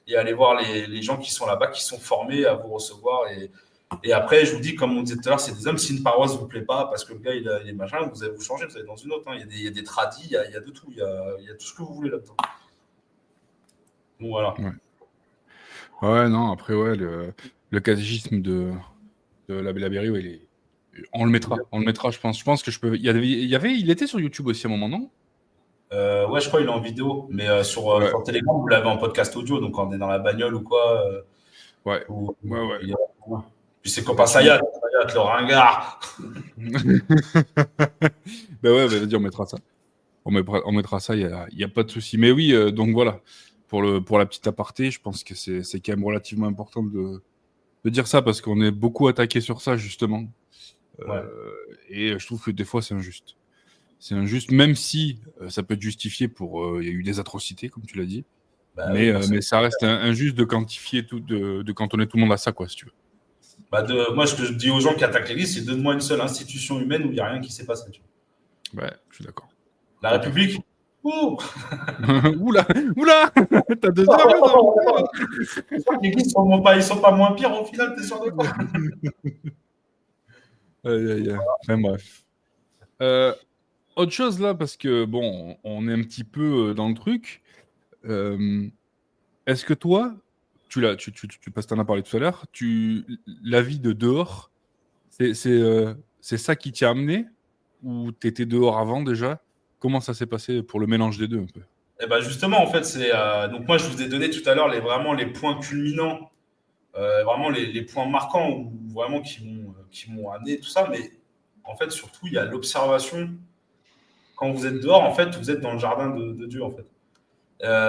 et aller voir les gens qui sont là-bas, qui sont formés à vous recevoir. Et après, je vous dis, comme on disait tout à l'heure, c'est des hommes. Si une paroisse ne vous plaît pas, parce que le gars, il est machin, vous allez vous changer, vous allez dans une autre. Hein. Il y a des tradis, il y a de tout. Il y a tout ce que vous voulez là-dedans. Donc voilà. Ouais, non, après, ouais, le catéchisme de l'abbé Labéry, ouais, on le mettra, je pense. Je pense que je peux. Il était sur YouTube aussi à un moment, non? Ouais, je crois qu'il est en vidéo, mais sur Telegram, vous l'avez en podcast audio, donc quand on est dans la bagnole ou quoi. Ouais. Puis c'est copain Sayat, le ringard. Ben vas-y, on mettra ça. On mettra ça, il n'y a pas de souci. Mais oui, donc voilà, pour la petite aparté, je pense que c'est quand même relativement important de dire ça, parce qu'on est beaucoup attaqué sur ça, justement. Et je trouve que des fois, c'est injuste. C'est injuste, même si ça peut être justifié il y a eu des atrocités, comme tu l'as dit. Mais ça reste injuste de quantifier de cantonner tout le monde à ça, quoi, si tu veux. Moi, ce que je dis aux gens qui attaquent l'Église, c'est donne-moi une seule institution humaine où il n'y a rien qui s'est passé. Ouais, je suis d'accord. La République. Ouh. Oula t'as 2 heures. L'Église, ils sont pas moins pires au final, t'es sûr de quoi? Enfin bref. Autre chose là, parce que bon, on est un petit peu dans le truc. Est-ce que toi, parce que t'en as parlé tout à l'heure, la vie de dehors, c'est ça qui t'a amené, ou t'étais dehors avant déjà? Comment ça s'est passé pour le mélange des deux un peu? Et ben justement, en fait, donc moi je vous ai donné tout à l'heure vraiment les points culminants, vraiment les points marquants ou vraiment qui m'ont amené tout ça. Mais en fait, surtout, il y a l'observation. Quand vous êtes dehors, en fait, vous êtes dans le jardin de Dieu, en fait.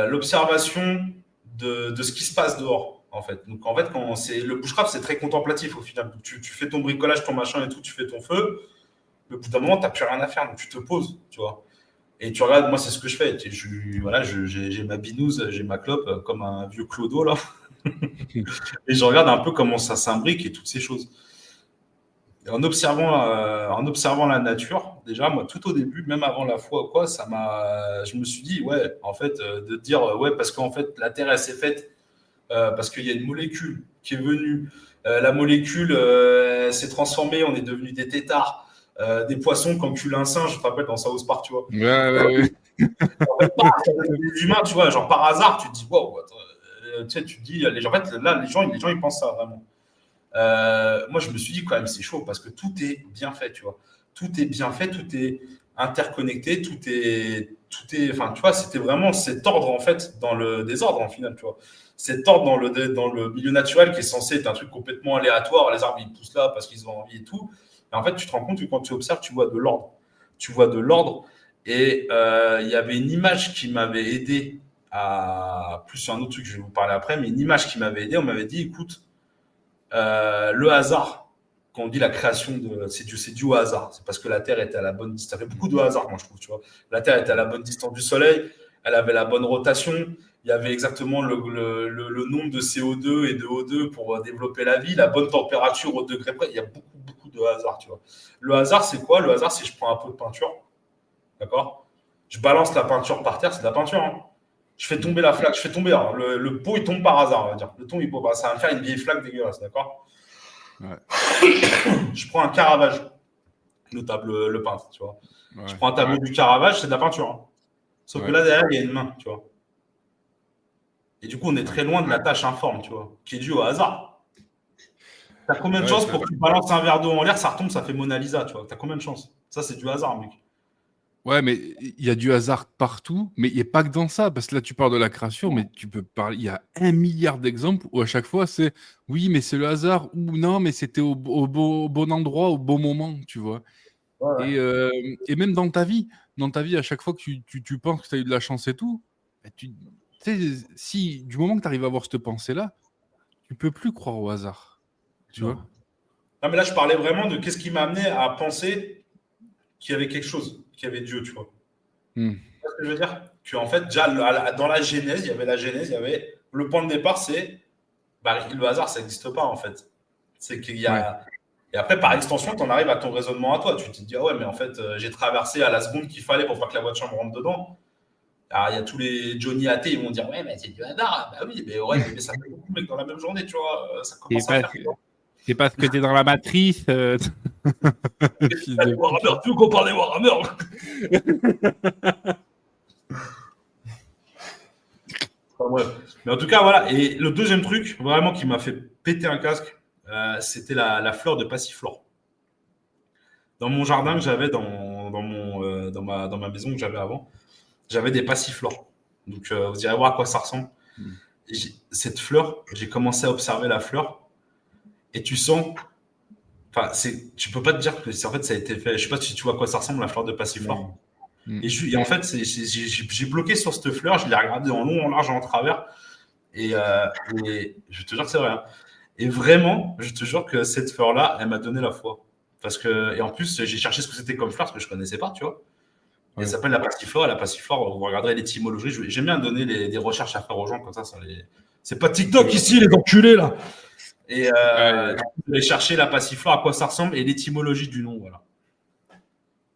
L'observation de ce qui se passe dehors, en fait. Donc, en fait, quand c'est le bushcraft, c'est très contemplatif au final. Donc, tu fais ton bricolage, ton machin et tout, tu fais ton feu. Mais au bout d'un moment, tu n'as plus rien à faire, donc tu te poses, tu vois. Et tu regardes, moi, c'est ce que je fais. Voilà, j'ai ma binouse, j'ai ma clope, comme un vieux clodo, là. Et je regarde un peu comment ça s'imbrique et toutes ces choses. Et en observant la nature, déjà, moi, tout au début, même avant la foi ou quoi, je me suis dit, ouais, en fait, de dire, ouais, parce qu'en fait, la Terre, elle s'est faite parce qu'il y a une molécule qui est venue. La molécule s'est transformée, on est devenu des têtards, des poissons qui enculent un singe, je te rappelle dans South Park, tu vois. Ouais. En fait, des humains, tu vois, genre par hasard, tu te dis, wow, tu sais, tu te dis, en fait, là, les gens, ils pensent ça vraiment. Moi, je me suis dit quand même, c'est chaud parce que tout est bien fait, tu vois. Tout est bien fait, tout est interconnecté, enfin, tu vois, c'était vraiment cet ordre en fait dans le désordre en final, tu vois. Cet ordre dans le milieu naturel qui est censé être un truc complètement aléatoire. Les arbres ils poussent là parce qu'ils ont envie et tout. Et en fait, tu te rends compte que quand tu observes, tu vois de l'ordre. Tu vois de l'ordre. Et il y avait une image qui m'avait aidé à plus sur un autre truc, je vais vous parler après, mais une image qui m'avait aidé. On m'avait dit, écoute, le hasard, quand on dit la création c'est dû au hasard. C'est parce que la Terre était à la bonne distance. Ça fait beaucoup de hasard, moi, je trouve, tu vois. La Terre était à la bonne distance du Soleil, elle avait la bonne rotation, il y avait exactement le nombre de CO2 et de O2 pour développer la vie, la bonne température au degré près. Il y a beaucoup, beaucoup de hasard, tu vois. Le hasard, c'est quoi? Le hasard, c'est je prends un pot de peinture, d'accord? Je balance la peinture par terre, c'est de la peinture, hein. Je fais tomber la flaque, je fais tomber, alors, le pot, il tombe par hasard, on va dire. Le ton, ça va me faire une vieille flaque dégueulasse, d'accord? Ouais. Je prends un Caravage, le peintre, tu vois. Ouais. Je prends un tableau du Caravage, c'est de la peinture, hein. Sauf que là, derrière, il y a une main, tu vois. Et du coup, on est très loin de la tâche informe, tu vois, qui est due au hasard. T'as combien de chances pour que tu balances un verre d'eau en l'air, ça retombe, ça fait Mona Lisa, tu vois. T'as combien de chances? Ça, c'est du hasard, mec. Ouais, mais il y a du hasard partout, mais il n'y a pas que dans ça, parce que là, tu parles de la création, mais tu peux parler, il y a 1 milliard d'exemples où à chaque fois, c'est oui, mais c'est le hasard, ou non, mais c'était au bon endroit, au bon moment, tu vois. Ouais. Et même dans ta vie, à chaque fois que tu penses que tu as eu de la chance et tout, bah, tu sais, si du moment que tu arrives à avoir cette pensée-là, tu peux plus croire au hasard, tu vois. Non. Non, mais là, je parlais vraiment de qu'est-ce qui m'a amené à penser qu'il y avait quelque chose, qu'il y avait Dieu, tu vois. Hmm. Tu vois ce que je veux dire? En fait, déjà, dans la Genèse, il y avait la Genèse, il y avait le point de départ, c'est bah, le hasard, ça n'existe pas, en fait. C'est qu'il y Ouais. a. Et après, par extension, tu en arrives à ton raisonnement à toi. Tu te dis, ah ouais, mais en fait, j'ai traversé à la seconde qu'il fallait pour pas que la voiture me rentre dedans. Alors, il y a tous les Johnny athées, ils vont dire, ouais, mais c'est du hasard. Bah oui, mais ouais, mais ça fait beaucoup, mec, dans la même journée, tu vois. Ça commence à faire. C'est parce que tu es dans la matrice. Fils de Warhammer, tu veux qu'on parle des Warhammer? Enfin, bref. Mais en tout cas, voilà. Et le deuxième truc, vraiment, qui m'a fait péter un casque, c'était la fleur de passiflore. Dans mon jardin que j'avais dans ma maison que j'avais avant, j'avais des passiflores. Donc, vous irez voir à quoi ça ressemble. Et cette fleur, j'ai commencé à observer la fleur et tu sens. Enfin, tu peux pas te dire que en fait ça a été fait. Je sais pas si tu vois à quoi ça ressemble la fleur de passiflore. Et en fait, j'ai bloqué sur cette fleur, je l'ai regardée en long, en large, en travers. Et je te jure que c'est vrai, hein. Et vraiment, je te jure que cette fleur-là, elle m'a donné la foi. Et en plus, j'ai cherché ce que c'était comme fleur, parce que je connaissais pas, tu vois. Elle s'appelle la passiflore. Et la passiflore, vous regarderez l'étymologie. J'aime bien donner des recherches à faire aux gens, comme ça c'est pas TikTok ici, les enculés, là. Et je vais chercher la passiflore, à quoi ça ressemble, et l'étymologie du nom, voilà.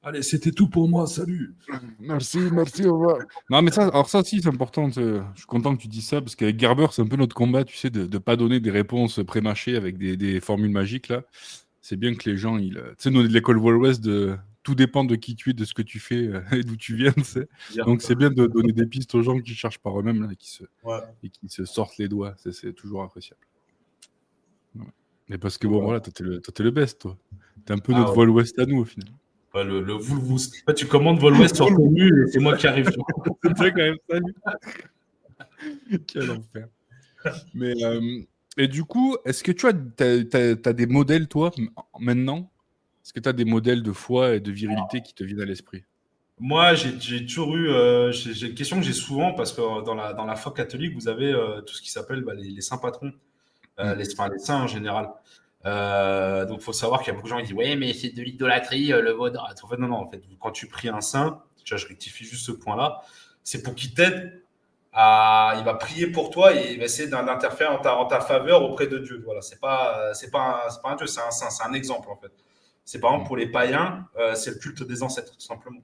Allez, c'était tout pour moi, salut. Merci, au revoir. Non, mais ça aussi, c'est important. Je suis content que tu dises ça, parce qu'avec Gerber, c'est un peu notre combat, tu sais, de ne pas donner des réponses prémâchées avec des formules magiques, là. C'est bien que les gens, tu sais, nous, de l'école Wall West, tout dépend de qui tu es, de ce que tu fais et d'où tu viens, tu sais. Donc, c'est bien de donner des pistes aux gens qui cherchent par eux-mêmes, là, et qui se sortent les doigts. C'est toujours appréciable. Ouais. Mais parce que, bon, voilà, toi, t'es le best, toi. T'es un peu notre Wall West à nous, au final. Ouais, le Volvo. En fait, tu commandes Volvo sur Comu et c'est moi qui arrive. C'est toi quand même, salut. Quel enfer. Mais, et du coup, est-ce que tu as des modèles, toi, maintenant? Est-ce que tu as des modèles de foi et de virilité qui te viennent à l'esprit? Moi, j'ai toujours eu, j'ai une question que j'ai souvent parce que dans la foi catholique, vous avez tout ce qui s'appelle les saints patrons, Mm. les saints en général. Donc, faut savoir qu'il y a beaucoup de gens qui disent, ouais, mais c'est de l'idolâtrie, le vaudra. En fait, non, non, en fait, quand tu pries un saint, tu vois, je rectifie juste ce point-là, c'est pour qu'il t'aide il va prier pour toi et il va essayer d'interférer en ta faveur auprès de Dieu. Voilà, c'est pas un Dieu, c'est un saint, c'est un exemple, en fait. C'est par exemple Mm. pour les païens, c'est le culte des ancêtres, tout simplement.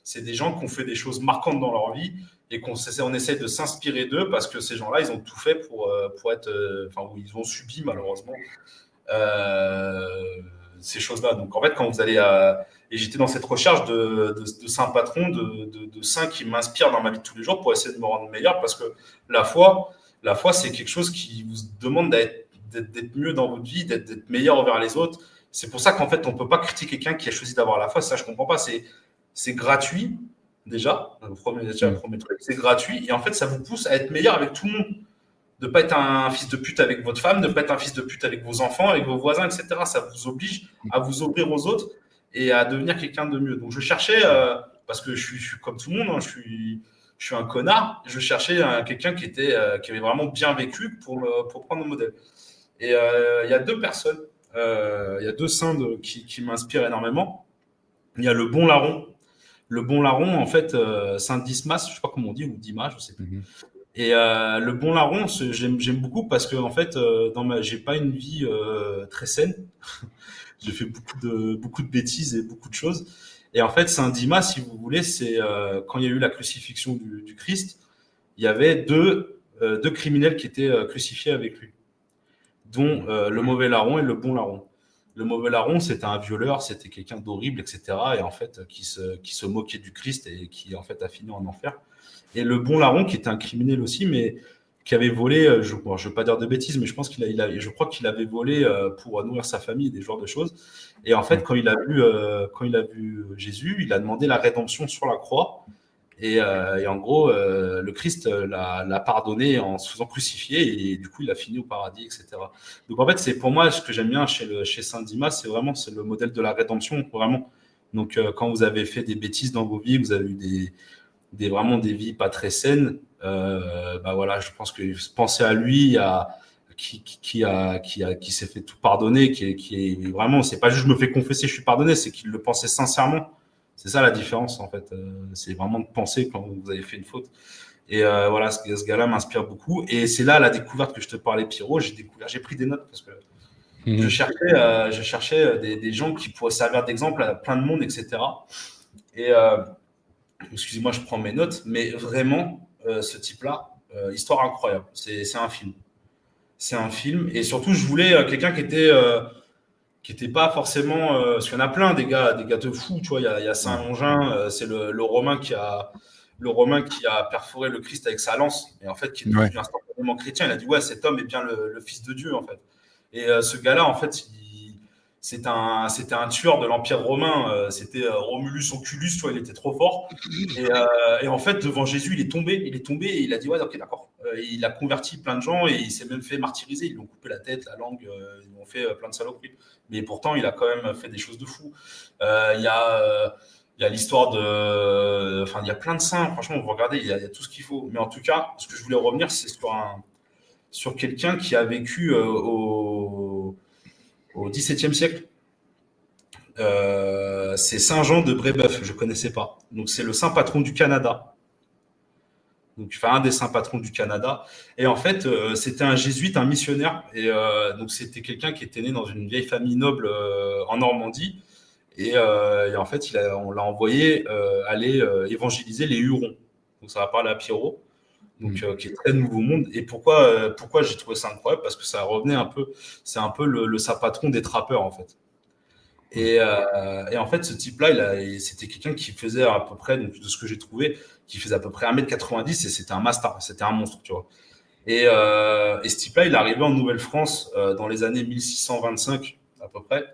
C'est des gens qui ont fait des choses marquantes dans leur vie et on essaie de s'inspirer d'eux parce que ces gens-là, ils ont tout fait pour être, enfin, ils ont subi malheureusement euh, ces choses-là. Donc en fait, quand vous allez et j'étais dans cette recherche de saints patrons, de saints qui m'inspirent dans ma vie de tous les jours pour essayer de me rendre meilleur parce que la foi, la foi, c'est quelque chose qui vous demande d'être mieux dans votre vie, d'être meilleur envers les autres. C'est pour ça qu'en fait, on ne peut pas critiquer quelqu'un qui a choisi d'avoir la foi. Ça, je ne comprends pas. C'est gratuit, déjà. Le Mm. premier truc, c'est gratuit. Et en fait, ça vous pousse à être meilleur avec tout le monde. De ne pas être un fils de pute avec votre femme, de ne pas être un fils de pute avec vos enfants, avec vos voisins, etc. Ça vous oblige à vous ouvrir aux autres et à devenir quelqu'un de mieux. Donc, je cherchais, parce que je suis comme tout le monde, hein, je suis un connard, je cherchais quelqu'un qui avait vraiment bien vécu pour prendre mon modèle. Et il y a deux personnes, il y a deux saints qui m'inspirent énormément. Il y a le bon larron. Le bon larron, en fait, Saint Dismas, je ne sais pas comment on dit, ou Dimas, je ne sais plus. Mhm. Et le bon larron, j'aime beaucoup parce que en fait, j'ai pas une vie très saine. J'ai fait beaucoup de bêtises et beaucoup de choses. Et en fait, Saint Dimas, si vous voulez, c'est quand il y a eu la crucifixion du Christ, il y avait deux criminels qui étaient crucifiés avec lui, dont le mauvais larron et le bon larron. Le mauvais larron, c'était un violeur, c'était quelqu'un d'horrible, etc. Et en fait, qui se moquait du Christ et qui en fait a fini en enfer. Et le bon larron, qui était un criminel aussi, mais qui avait volé, je ne veux pas dire de bêtises, mais je pense je crois qu'il avait volé pour nourrir sa famille, des genres de choses. Et en fait, Mm. quand il a vu Jésus, il a demandé la rédemption sur la croix. Et en gros, le Christ l'a pardonné en se faisant crucifier et du coup, il a fini au paradis, etc. Donc en fait, c'est pour moi ce que j'aime bien chez Saint Dimas, c'est le modèle de la rédemption, vraiment. Donc quand vous avez fait des bêtises dans vos vies, vous avez eu vraiment des vies pas très saines, bah voilà, je pense que penser à lui, qui s'est fait tout pardonner, qui est vraiment, c'est pas juste je me fais confesser, je suis pardonné, c'est qu'il le pensait sincèrement. C'est ça la différence en fait. C'est vraiment de penser quand vous avez fait une faute. Et voilà, ce gars-là m'inspire beaucoup. Et c'est là la découverte que je te parlais, Pierrot. J'ai pris des notes parce que Mhm. je cherchais des gens qui pourraient servir d'exemple à plein de monde, etc. Et excusez-moi, je prends mes notes, mais vraiment, ce type-là, histoire incroyable. C'est un film. C'est un film. Et surtout, je voulais quelqu'un qui était pas forcément. Parce qu'il y en a plein, des gars de fous. Tu vois, il y a Mm. Saint-Longin, c'est le Romain qui a perforé le Christ avec sa lance, et en fait, qui est Ouais. devenu instantanément chrétien. Il a dit, ouais, cet homme est bien le Fils de Dieu, en fait. Et ce gars-là, en fait, c'était un tueur de l'Empire romain. C'était Romulus Oculus, tu vois, il était trop fort. Et en fait, devant Jésus, il est tombé et il a dit, ouais, ok, d'accord. Il a converti plein de gens et il s'est même fait martyriser. Ils lui ont coupé la tête, la langue, ils lui ont fait plein de saloperies. Mais pourtant, il a quand même fait des choses de fou. Il y a. Il y a l'histoire de. Enfin, il y a plein de saints, franchement, vous regardez, il y a tout ce qu'il faut. Mais en tout cas, ce que je voulais revenir, c'est sur quelqu'un qui a vécu au XVIIe siècle. C'est Saint Jean de Brébeuf, je ne connaissais pas. Donc, c'est le saint patron du Canada. Donc, enfin, un des saints patrons du Canada. Et en fait, c'était un jésuite, un missionnaire. Et donc, c'était quelqu'un qui était né dans une vieille famille noble en Normandie. Et en fait, on l'a envoyé aller évangéliser les Hurons. Donc, ça va parler à Pierrot, donc, Mm. qui est très nouveau monde. Et pourquoi j'ai trouvé ça incroyable? Parce que ça revenait un peu, c'est un peu le saint patron des trappeurs, en fait. Ouais. Et en fait, ce type-là, c'était quelqu'un qui faisait à peu près, donc, de ce que j'ai trouvé, qui faisait à peu près 1,90 m et c'était un master, c'était un monstre, tu vois. Et ce type-là, il est arrivé en Nouvelle-France dans les années 1625 à peu près.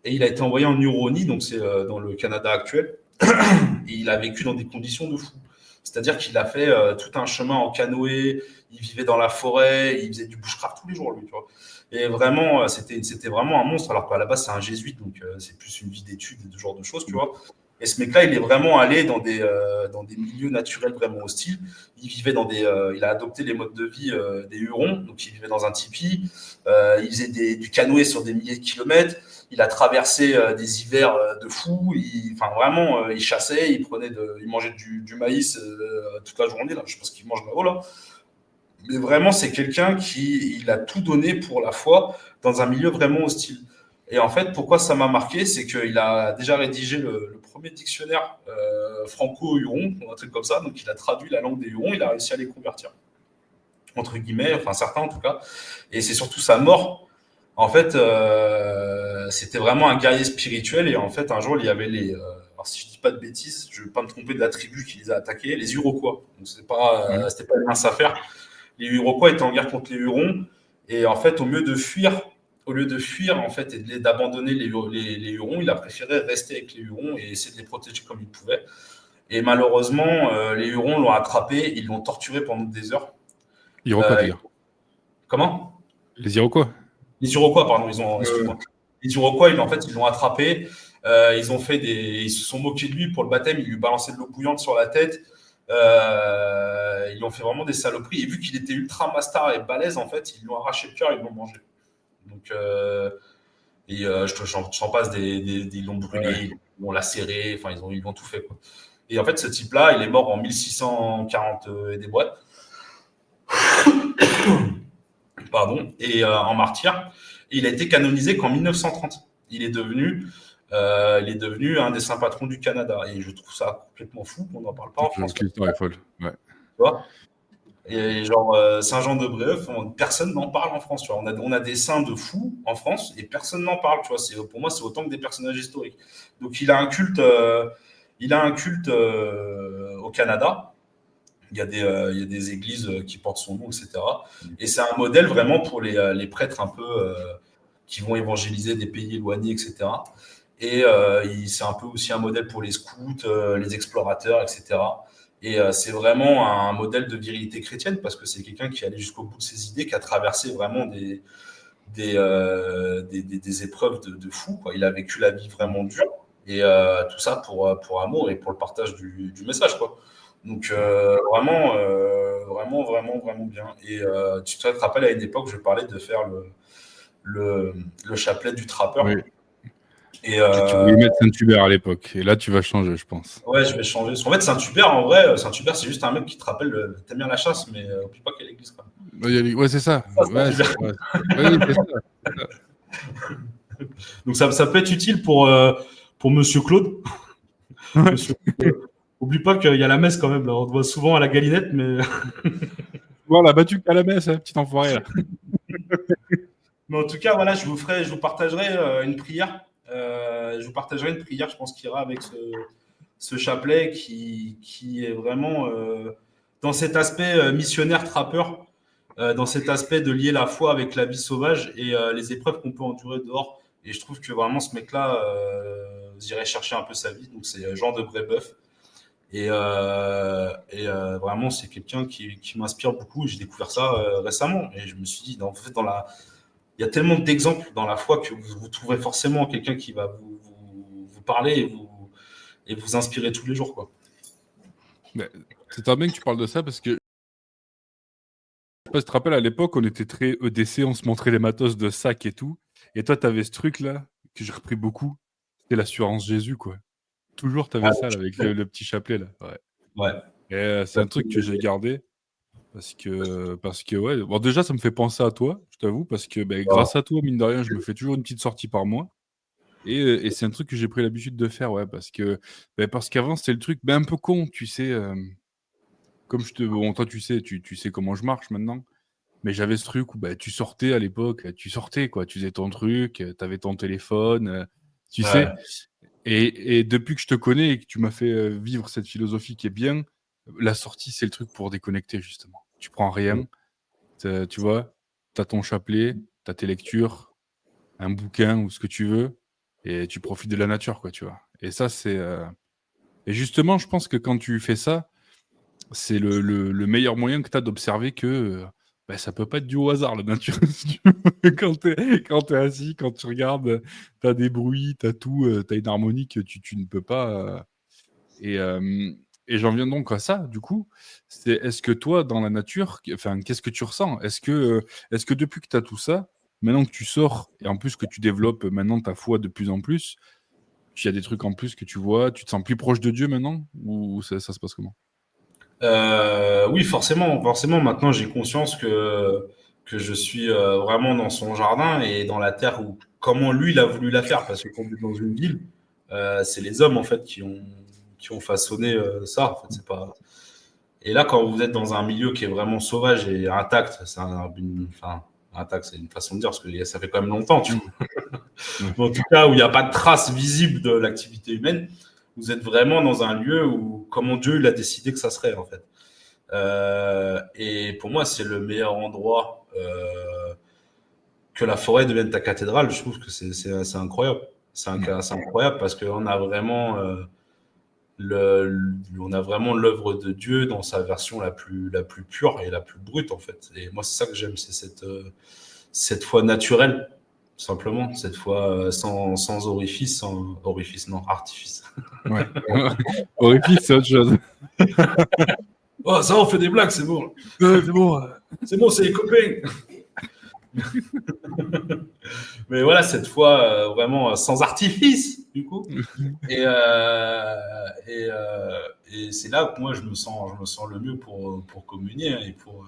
Et il a été envoyé en Huronie, donc c'est dans le Canada actuel. Et il a vécu dans des conditions de fou. C'est-à-dire qu'il a fait tout un chemin en canoë, il vivait dans la forêt, il faisait du bushcraft tous les jours, lui, tu vois. Et vraiment, c'était vraiment un monstre, alors qu'à la base, c'est un jésuite, donc c'est plus une vie d'études et ce genre de choses, tu vois. Et ce mec-là, il est vraiment allé dans des milieux naturels vraiment hostiles. Il vivait il a adopté les modes de vie des Hurons, donc il vivait dans un tipi. Il faisait du canoë sur des milliers de kilomètres. Il a traversé des hivers de fou. Enfin, vraiment, il chassait, il mangeait du maïs toute la journée. Là. Je pense qu'il mange là-haut, là. Mais vraiment, c'est quelqu'un il a tout donné pour la foi dans un milieu vraiment hostile. Et en fait, pourquoi ça m'a marqué, c'est qu'il a déjà rédigé le premier dictionnaire franco-huron, un truc comme ça. Donc, il a traduit la langue des Hurons, il a réussi à les convertir, entre guillemets, enfin certains en tout cas. Et c'est surtout sa mort. En fait, c'était vraiment un guerrier spirituel. Et en fait, un jour, il y avait alors si je dis pas de bêtises, je ne vais pas me tromper de la tribu qui les a attaqués, les Iroquois. Donc, c'était pas une mince affaire. Les Iroquois étaient en guerre contre les Hurons. Et en fait, au lieu de fuir en fait, et d'abandonner les Hurons, il a préféré rester avec les Hurons et essayer de les protéger comme il pouvait. Et malheureusement, les Hurons l'ont attrapé, ils l'ont torturé pendant des heures. Iroquois, tu veux dire. Comment? Les Iroquois. Les Iroquois, pardon, excuse-moi. Les Iroquois, ils l'ont attrapé. Ils se sont moqués de lui pour le baptême. Ils lui balançaient de l'eau bouillante sur la tête. Ils lui ont fait vraiment des saloperies. Et vu qu'il était ultra mastar et balèze, en fait, ils lui ont arraché le cœur et ils l'ont mangé. Donc, j'en passe ils l'ont brûlé, ils l'ont lacéré. Enfin, ils l'ont tout fait, quoi. Et en fait, ce type-là, il est mort en 1640 et des boîtes. Pardon. Et en martyr. Et il a été canonisé qu'en 1930. Il est devenu un des saints patrons du Canada. Et je trouve ça complètement fou qu'on n'en parle pas en France. L'histoire est folle. Ouais. Tu vois. Et genre, Saint-Jean-de-Brébeuf, personne n'en parle en France. Tu vois. On a des saints de fous en France et personne n'en parle. Tu vois. Pour moi, c'est autant que des personnages historiques. Donc, il a un culte, au Canada. Il y a des églises qui portent son nom, etc. Et c'est un modèle vraiment pour les prêtres un peu qui vont évangéliser des pays éloignés, etc. Et c'est un peu aussi un modèle pour les scouts, les explorateurs, etc. Et c'est vraiment un modèle de virilité chrétienne parce que c'est quelqu'un qui est allé jusqu'au bout de ses idées, qui a traversé vraiment des épreuves de fou, quoi. Il a vécu la vie vraiment dure et tout ça pour amour et pour le partage du message, quoi. Donc vraiment, vraiment bien. Et tu te rappelles à une époque, je parlais de faire le chapelet du trappeur. Oui. Et tu voulais mettre Saint-Hubert à l'époque. Et là, tu vas changer, je pense. Ouais, je vais changer. En fait, Saint-Hubert, en vrai, Saint-Hubert, c'est juste un mec qui te rappelle, t'aimes bien la chasse, mais oublie pas qu'il y a l'église quand même. Ouais, c'est ça. Ouais, c'est ça. Donc ça peut être utile pour Monsieur Claude. Ouais. Monsieur Claude. Oublie pas qu'il y a la messe quand même, là. On te voit souvent à la galinette, mais. Bon, on l'a battu qu'à la messe, hein, petit enfoiré, là. Mais en tout cas, voilà, je vous partagerai une prière. Je pense qu'il y aura avec ce chapelet qui est vraiment dans cet aspect missionnaire trappeur, dans cet aspect de lier la foi avec la vie sauvage et les épreuves qu'on peut endurer dehors. Et je trouve que vraiment ce mec-là, j'irai chercher un peu sa vie. Donc c'est Jean de Brébeuf. Et vraiment, c'est quelqu'un qui m'inspire beaucoup. J'ai découvert ça récemment. Et je me suis dit, en fait, il y a tellement d'exemples dans la foi que vous trouverez forcément quelqu'un qui va vous parler et vous inspirer tous les jours, quoi. C'est très bien que tu parles de ça parce que je sais pas si tu te rappelles, à l'époque, on était très EDC, on se montrait les matos de sac et tout. Et toi, tu avais ce truc-là que j'ai repris beaucoup. C'était l'assurance Jésus, quoi. Toujours, tu avais ça là, avec le petit chapelet, là. Ouais. Et c'est un truc que j'ai gardé parce que ouais. Bon, déjà, ça me fait penser à toi, je t'avoue, parce que grâce à toi, mine de rien, je me fais toujours une petite sortie par mois. Et c'est un truc que j'ai pris l'habitude de faire, ouais, parce qu'avant, c'était le truc un peu con, tu sais. Bon, toi, tu sais comment je marche maintenant. Mais j'avais ce truc où tu sortais à l'époque, tu sortais, quoi. Tu faisais ton truc, tu avais ton téléphone, tu sais. Et depuis que je te connais et que tu m'as fait vivre cette philosophie qui est bien, la sortie, c'est le truc pour déconnecter, justement. Tu prends rien, tu vois, tu as ton chapelet, tu as tes lectures, un bouquin ou ce que tu veux, et tu profites de la nature, quoi, tu vois. Et ça, c'est... Et justement, je pense que quand tu fais ça, c'est le meilleur moyen que tu as d'observer que Ben, ça peut pas être du au hasard, la nature. Si tu veux. Quand t'es assis, quand tu regardes, t'as des bruits, t'as tout, t'as une harmonie que tu ne peux pas. Et, euh, et j'en viens donc à ça, du coup. Est-ce que toi, dans la nature, enfin, qu'est-ce que tu ressens? Est-ce que depuis que tu as tout ça, maintenant que tu sors, et en plus que tu développes maintenant ta foi de plus en plus, il y a des trucs en plus que tu vois, tu te sens plus proche de Dieu maintenant? Ou ça se passe comment? Oui, forcément, forcément. Maintenant, j'ai conscience que je suis vraiment dans son jardin et dans la terre où comment lui il a voulu la faire. Parce que quand on est dans une ville, c'est les hommes en fait qui ont façonné ça. En fait, c'est pas. Et là, quand vous êtes dans un milieu qui est vraiment sauvage et intact, enfin, intact, c'est une façon de dire parce que ça fait quand même longtemps, tu vois. Ouais. Mais en tout cas, où il n'y a pas de trace visible de l'activité humaine, vous êtes vraiment dans un lieu où comment Dieu il a décidé que ça serait en fait. Et pour moi, c'est le meilleur endroit que la forêt devienne ta cathédrale. Je trouve que c'est incroyable. C'est incroyable parce qu'on a vraiment on a vraiment l'œuvre de Dieu dans sa version la plus pure et la plus brute en fait. Et moi, c'est ça que j'aime, c'est cette foi naturelle, simplement, cette foi sans orifice, sans orifice, non, artifice. Ouais. Horrifique, c'est autre chose. Oh, ça, on fait des blagues, c'est bon. C'est bon. C'est bon, c'est les copains. Mais voilà, cette fois, vraiment sans artifice, du coup. Et, euh, et, euh, et c'est là que moi, je me sens le mieux pour communier et pour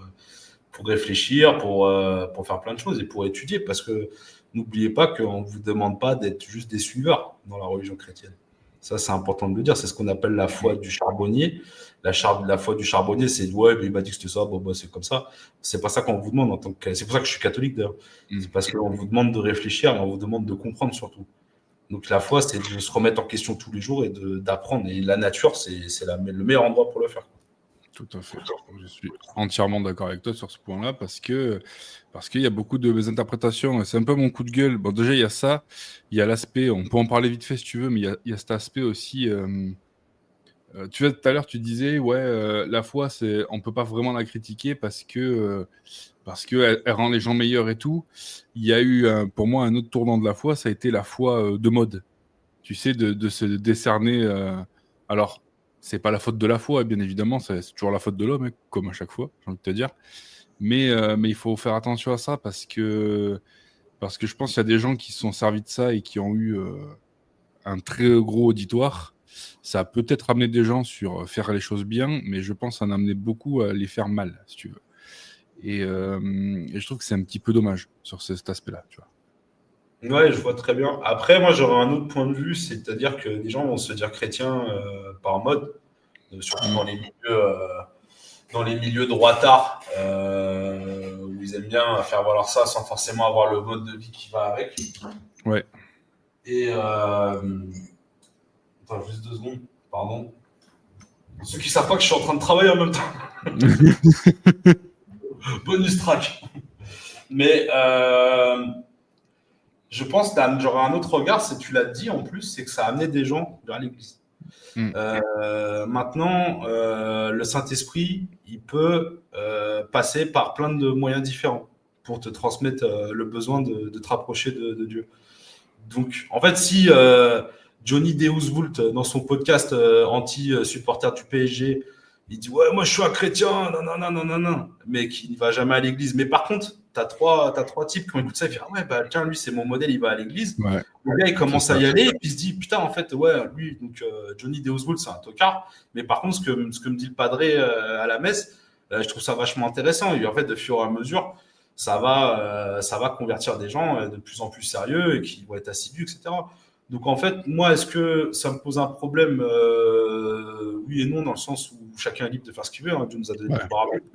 réfléchir, pour faire plein de choses et pour étudier. Parce que n'oubliez pas qu'on ne vous demande pas d'être juste des suiveurs dans la religion chrétienne. Ça, c'est important de le dire. C'est ce qu'on appelle la foi du charbonnier. La foi du charbonnier, c'est ouais, mais il m'a dit que c'était ça, bon, bah, c'est comme ça. C'est pas ça qu'on vous demande en tant que. C'est pour ça que je suis catholique d'ailleurs. C'est parce qu'on vous demande de réfléchir et on vous demande de comprendre surtout. Donc la foi, c'est de se remettre en question tous les jours et d'apprendre. Et la nature, c'est le meilleur endroit pour le faire. Tout à fait. Je suis entièrement d'accord avec toi sur ce point-là parce qu'il y a beaucoup de mésinterprétations. C'est un peu mon coup de gueule. Bon, déjà, il y a ça. Il y a l'aspect, on peut en parler vite fait si tu veux, mais il y a cet aspect aussi. Tu vois, tout à l'heure, tu disais, ouais, la foi, on peut pas vraiment la critiquer parce que elle rend les gens meilleurs et tout. Il y a eu, pour moi, un autre tournant de la foi, ça a été la foi de mode. Tu sais, de se décerner. Alors, c'est pas la faute de la foi, bien évidemment, c'est toujours la faute de l'homme, hein, comme à chaque fois, j'ai envie de te dire. Mais il faut faire attention à ça parce que je pense qu'il y a des gens qui se sont servis de ça et qui ont eu un très gros auditoire. Ça a peut-être amené des gens sur faire les choses bien, mais je pense en amener beaucoup à les faire mal, si tu veux. Et je trouve que c'est un petit peu dommage sur cet aspect-là, tu vois. Ouais, je vois très bien. Après, moi, j'aurais un autre point de vue, c'est-à-dire que les gens vont se dire chrétiens par mode, surtout Mm. dans les milieux droitards, où ils aiment bien faire valoir ça sans forcément avoir le mode de vie qui va avec. Ouais. Et attends, juste 2 secondes, pardon. Pour ceux qui savent pas que je suis en train de travailler en même temps, bonus track. Mais je pense que j'aurais un autre regard, c'est tu l'as dit en plus, c'est que ça a amené des gens vers l'église. Mm. Maintenant, le Saint-Esprit, il peut passer par plein de moyens différents pour te transmettre le besoin de te rapprocher de Dieu. Donc, en fait, si Johnny Deusvult, dans son podcast anti-supporter du PSG, il dit ouais, moi je suis un chrétien, non, non, non, non, non, non, mais qui ne va jamais à l'église. Mais par contre, t'as trois types qui ont écouté ça et disent ah ouais, bah tiens, lui c'est mon modèle, il va à l'église. Ouais, Le gars il c'est commence à ça. y aller et puis il se dit putain, en fait, ouais, lui, donc Johnny Deusvult, c'est un tocard. Mais par contre, ce que me dit le padré à la messe, je trouve ça vachement intéressant. Et en fait, de fur et à mesure, ça va convertir des gens de plus en plus sérieux et qui vont être assidus, etc. Donc en fait, moi, est-ce que ça me pose un problème oui et non, dans le sens où chacun est libre de faire ce qu'il veut. Hein, Dieu nous a donné Ouais, le libre arbitre.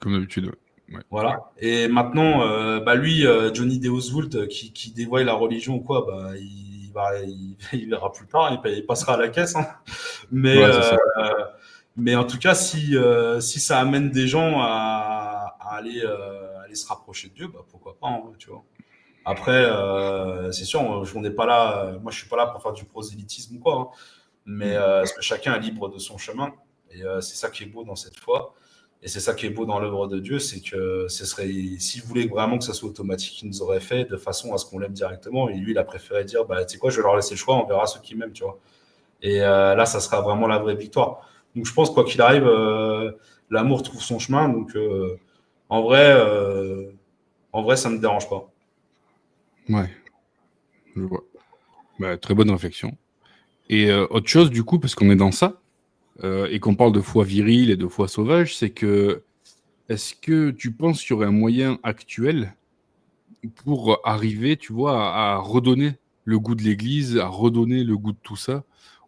comme d'habitude. Ouais. Voilà. Et maintenant, bah lui, Johnny Deusvult, qui dévoile la religion ou quoi, bah il verra plus tard, il passera à la caisse. Hein. Mais, Ouais, c'est ça. mais en tout cas, si ça amène des gens à aller se rapprocher de Dieu, bah pourquoi pas, hein, tu vois. Après, c'est sûr, on n'est pas là. Moi, je suis pas là pour faire du prosélytisme ou quoi. Hein, mais parce que chacun est libre de son chemin. Et c'est ça qui est beau dans cette foi. Et c'est ça qui est beau dans l'œuvre de Dieu, c'est que s'il voulait vraiment que ça soit automatique, il nous aurait fait de façon à ce qu'on l'aime directement. Et lui, il a préféré dire, bah, tu sais quoi, je vais leur laisser le choix, on verra ceux qui m'aiment, tu vois. Et là, ça sera vraiment la vraie victoire. Donc, je pense, quoi qu'il arrive, l'amour trouve son chemin. Donc, en vrai, ça ne me dérange pas. Ouais, je vois. Bah, très bonne réflexion. Et autre chose, du coup, parce qu'on est dans ça, et qu'on parle de foi virile et de foi sauvage, c'est que est-ce que tu penses qu'il y aurait un moyen actuel pour arriver, tu vois, à redonner le goût de l'Église, à redonner le goût de tout ça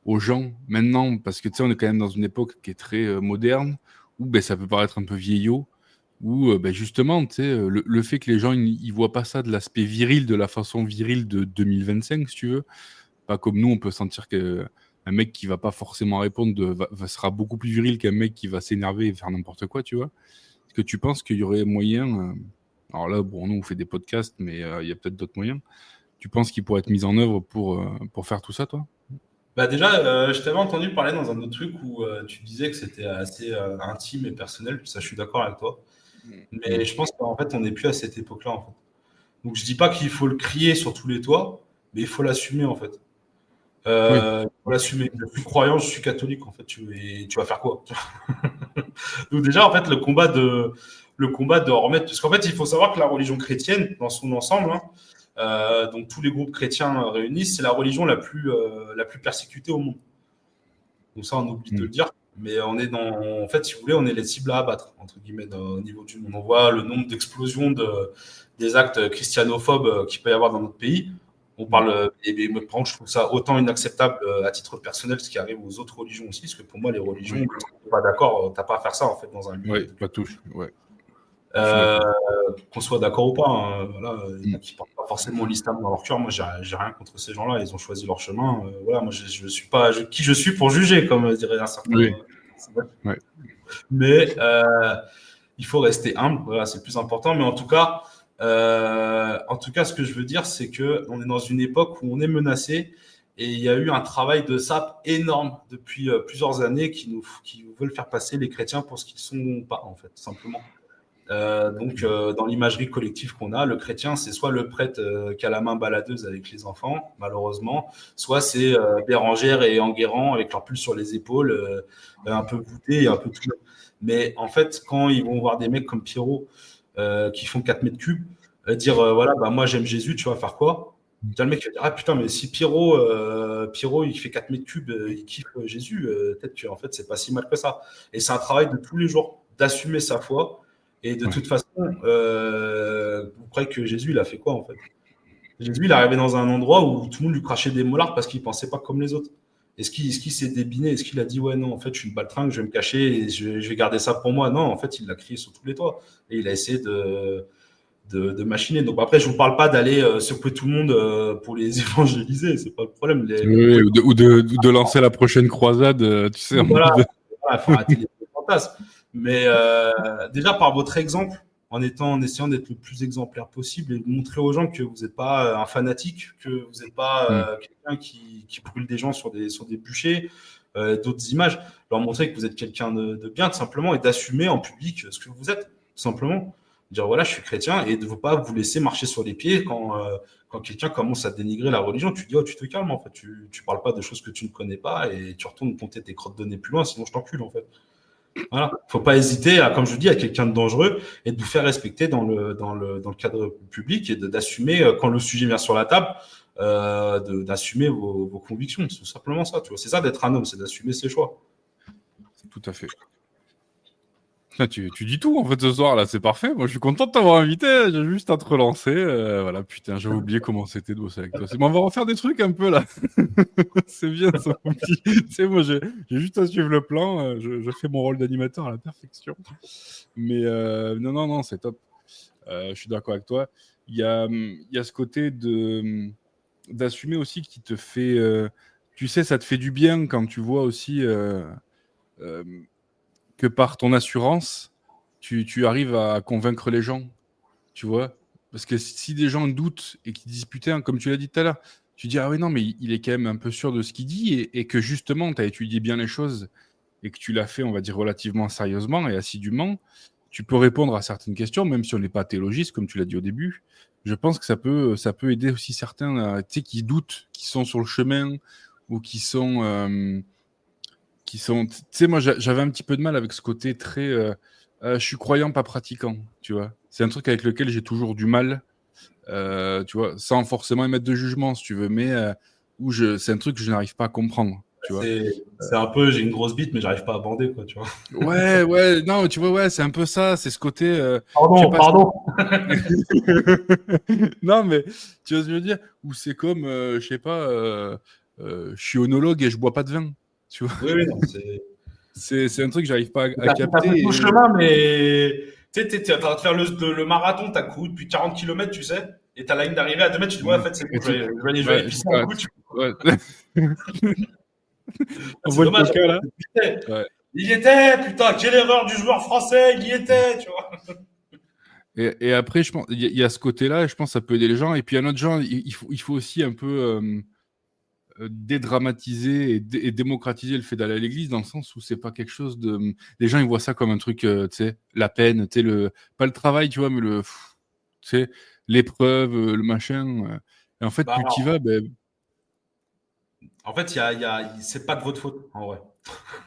aux gens maintenant? Parce que tu sais, on est quand même dans une époque qui est très moderne, où ben, ça peut paraître un peu vieillot, où ben, justement, tu sais, le fait que les gens ils voient pas ça de l'aspect viril, de la façon virile de 2025, si tu veux, pas comme nous, on peut sentir que un mec qui va pas forcément répondre sera beaucoup plus viril qu'un mec qui va s'énerver et faire n'importe quoi, tu vois. Est-ce que tu penses qu'il y aurait moyen, alors là, bon, nous on fait des podcasts, mais il y a peut-être d'autres moyens. Tu penses qu'il pourrait être mis en œuvre pour faire tout ça, toi? Bah déjà, je t'avais entendu parler dans un autre truc où tu disais que c'était assez intime et personnel. Ça, je suis d'accord avec toi. Mm. Mais je pense qu'en fait, on n'est plus à cette époque-là, en fait. Donc, je dis pas qu'il faut le crier sur tous les toits, mais il faut l'assumer, en fait. Oui, Il faut l'assumer. Je suis croyant, je suis catholique, en fait. Et tu vas faire quoi? Donc déjà, en fait, le combat de remettre, parce qu'en fait, il faut savoir que la religion chrétienne, dans son ensemble, hein, donc tous les groupes chrétiens réunis, c'est la religion la plus persécutée au monde. Donc ça, on oublie de mm. le dire. Mais on est en fait, si vous voulez, on est les cibles à abattre, entre guillemets, au niveau du monde. On voit le nombre d'explosions des actes christianophobes qu'il peut y avoir dans notre pays. On parle, et par contre, je trouve ça autant inacceptable à titre personnel, ce qui arrive aux autres religions aussi, parce que pour moi, les religions, Oui, quand tu n'es pas d'accord, tu n'as pas à faire ça, en fait, dans un lieu. ouais, pas touche, ouais, je suis Euh, d'accord. qu'on soit d'accord ou pas, hein, voilà, il y en Mm. a qui portent pas forcément l'islam dans leur cœur. Moi, j'ai rien contre ces gens-là. Ils ont choisi leur chemin. Voilà, moi, je suis pas qui je suis pour juger, comme dirait un certain. Oui, ouais. Mais il faut rester humble. Voilà, c'est le plus important. Mais en tout cas, ce que je veux dire, c'est que on est dans une époque où on est menacé. Et il y a eu un travail de sape énorme depuis plusieurs années qui veulent faire passer les chrétiens pour ce qu'ils sont pas, en fait, simplement. Dans l'imagerie collective qu'on a, le chrétien, c'est soit le prêtre qui a la main baladeuse avec les enfants, malheureusement, soit c'est Bérangère et Enguerrand avec leur pull sur les épaules, un peu voûté et un peu tout. Mais en fait, quand ils vont voir des mecs comme Pierrot qui font 4 mètres cubes, dire voilà, bah, moi j'aime Jésus, tu vas faire quoi? Le mec va dire ah putain, mais si Pierrot il fait 4 mètres cubes, il kiffe Jésus, peut-être que en fait c'est pas si mal que ça. Et c'est un travail de tous les jours d'assumer sa foi. Et de Ouais. toute façon, vous croyez que Jésus, il a fait quoi en fait? Jésus, il est arrivé dans un endroit où tout le monde lui crachait des molards parce qu'il pensait pas comme les autres. Est-ce qu'il s'est débiné? Est-ce qu'il a dit ouais non, en fait, je suis une baltringue, je vais me cacher et je vais garder ça pour moi? Non, en fait, il l'a crié sur tous les toits et il a essayé de machiner. Donc après, je vous parle pas d'aller secouer tout le monde pour les évangéliser, c'est pas le problème. Vous Oui, pouvez ou de lancer la prochaine croisade, tu sais, en voilà, mode... il faut arrêter les fantasmes. Mais déjà, par votre exemple, en essayant d'être le plus exemplaire possible et de montrer aux gens que vous n'êtes pas un fanatique, que vous n'êtes pas Mm. quelqu'un qui brûle des gens sur des bûchers, d'autres images, leur montrer que vous êtes quelqu'un de bien, tout simplement, et d'assumer en public ce que vous êtes, tout simplement. Dire voilà, je suis chrétien, et de ne pas vous laisser marcher sur les pieds quand quelqu'un commence à dénigrer la religion. Tu dis, oh, tu te calmes, en fait, tu parles pas de choses que tu ne connais pas, et tu retournes compter tes crottes de nez plus loin, sinon je t'encule, en fait. Voilà. Faut pas hésiter à, comme je vous dis, à quelqu'un de dangereux et de vous faire respecter dans le cadre public et d'assumer, quand le sujet vient sur la table, d'assumer vos convictions. C'est tout simplement ça, tu vois. C'est ça d'être un homme, c'est d'assumer ses choix. Tout à fait. Ah, tu dis tout en fait ce soir là, c'est parfait. Moi je suis content de t'avoir invité, j'ai juste à te relancer. Voilà, putain, j'avais oublié comment c'était de bosser avec toi. C'est bon, on va refaire des trucs un peu là. C'est bien ça, mon petit. Tu sais, moi j'ai juste à suivre le plan, je fais mon rôle d'animateur à la perfection. Mais non, non, non, c'est top. Je suis d'accord avec toi. Il y a ce côté d'assumer aussi qui te fait. Tu sais, ça te fait du bien quand tu vois aussi. Euh, que par ton assurance, tu arrives à convaincre les gens, tu vois. Parce que si des gens doutent et qui disent putain, comme tu l'as dit tout à l'heure, tu dis ah oui, non, mais il est quand même un peu sûr de ce qu'il dit et que justement, tu as étudié bien les choses et que tu l'as fait, on va dire, relativement sérieusement et assidûment, tu peux répondre à certaines questions, même si on n'est pas théologiste, comme tu l'as dit au début. Je pense que ça peut aider aussi certains tu sais, qui doutent, qui sont sur le chemin ou qui sont. Tu sais, moi, j'avais un petit peu de mal avec ce côté très. Je suis croyant, pas pratiquant, tu vois. C'est un truc avec lequel j'ai toujours du mal, tu vois, sans forcément émettre de jugement, si tu veux, mais c'est un truc que je n'arrive pas à comprendre, tu vois. C'est un peu, j'ai une grosse bite, mais j'arrive pas à bander, quoi, tu vois. Ouais, non, tu vois, ouais, c'est un peu ça, c'est ce côté. Je sais Pardon, pas. pardon. Non, mais tu vois ce que je veux dire? Ou c'est comme, je sais pas, je suis onologue et je bois pas de vin, tu vois. Oui, oui, non, c'est. C'est un truc que j'arrive pas à T'as fait tout le capter. chemin, mais tu sais, t'es en train de faire le marathon, t'as couru depuis 40 km, tu sais, et t'as la ligne d'arrivée à 2 mètres, tu dis, ouais, en fait, c'est bon, Et tout. je vais aller Ouais, pisser un coup, tu vois. ouais. On C'est voit le dommage. coca là. Il Ouais. y était, putain, quelle erreur du joueur français, il y était, tu vois. Et après, je pense, il y a ce côté-là, et je pense que ça peut aider les gens. Et puis, un autre genre, il faut aussi un peu dédramatiser et démocratiser le fait d'aller à l'église, dans le sens où c'est pas quelque chose de. Les gens, ils voient ça comme un truc, tu sais, la peine, tu sais, pas le travail, tu vois, mais tu sais, l'épreuve, le machin. Et en fait, Bah, plus tu vas, ben. en fait, c'est pas de votre faute, en vrai.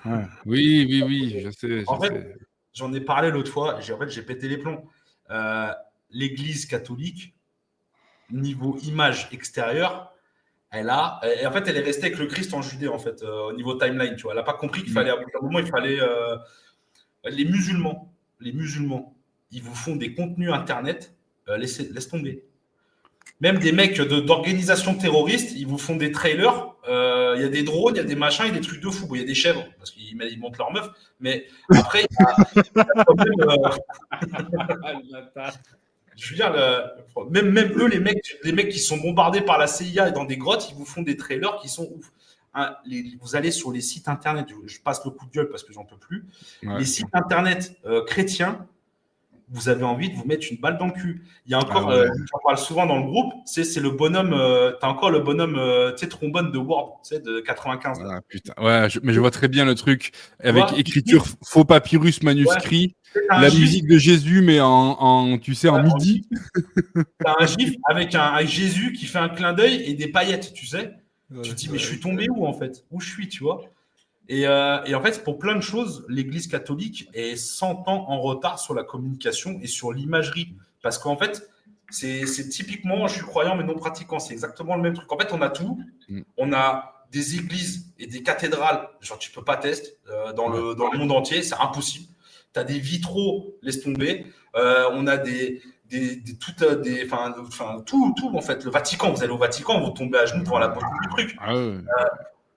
Ouais. Oui, je sais, je En fait, sais. j'en ai parlé l'autre fois, j'ai pété les plombs. Euh, L'église catholique, niveau image extérieure, en fait, elle est restée avec le Christ en Judée, en fait, au niveau timeline, tu vois. Elle n'a pas compris qu'il fallait, à un moment, il fallait, les musulmans, ils vous font des contenus internet, laisse tomber. Même des mecs d'organisations terroristes, ils vous font des trailers, il y a des drones, il y a des machins, il y a des trucs de fou. Bon, il y a des chèvres, parce qu'ils montent leurs meufs, mais après, il y a quand même, je veux dire, même eux, les mecs qui sont bombardés par la CIA et dans des grottes, ils vous font des trailers qui sont ouf. Hein, vous allez sur les sites internet, je passe le coup de gueule parce que j'en peux plus. Ouais. Les sites internet chrétiens, vous avez envie de vous mettre une balle dans le cul. Il y a Ah encore, ouais. j'en parle souvent dans le groupe, c'est le bonhomme, t'as encore le bonhomme, tu sais, trombone de Word, tu sais, de 95. Là. Ah, putain. Ouais, mais je vois très bien le truc Tu avec vois, écriture faux papyrus ouais, manuscrit, t'as un la gif, musique de Jésus, mais tu sais, en ouais, midi. t'as un gif avec un Jésus qui fait un clin d'œil et des paillettes, tu sais. Tu te dis, mais je suis tombé où en fait? Où je suis, tu vois? Et en fait, pour plein de choses, l'Église catholique est 100 ans en retard sur la communication et sur l'imagerie. Parce qu'en fait, c'est typiquement, je suis croyant mais non pratiquant, c'est exactement le même truc. En fait, on a tout. Mm. On a des églises et des cathédrales, genre tu peux pas tester Ouais. dans le monde entier, c'est impossible. Tu as des vitraux, laisse tomber. On a tout en fait. Le Vatican, vous allez au Vatican, vous tombez à genoux devant la beauté du truc. Ah ouais.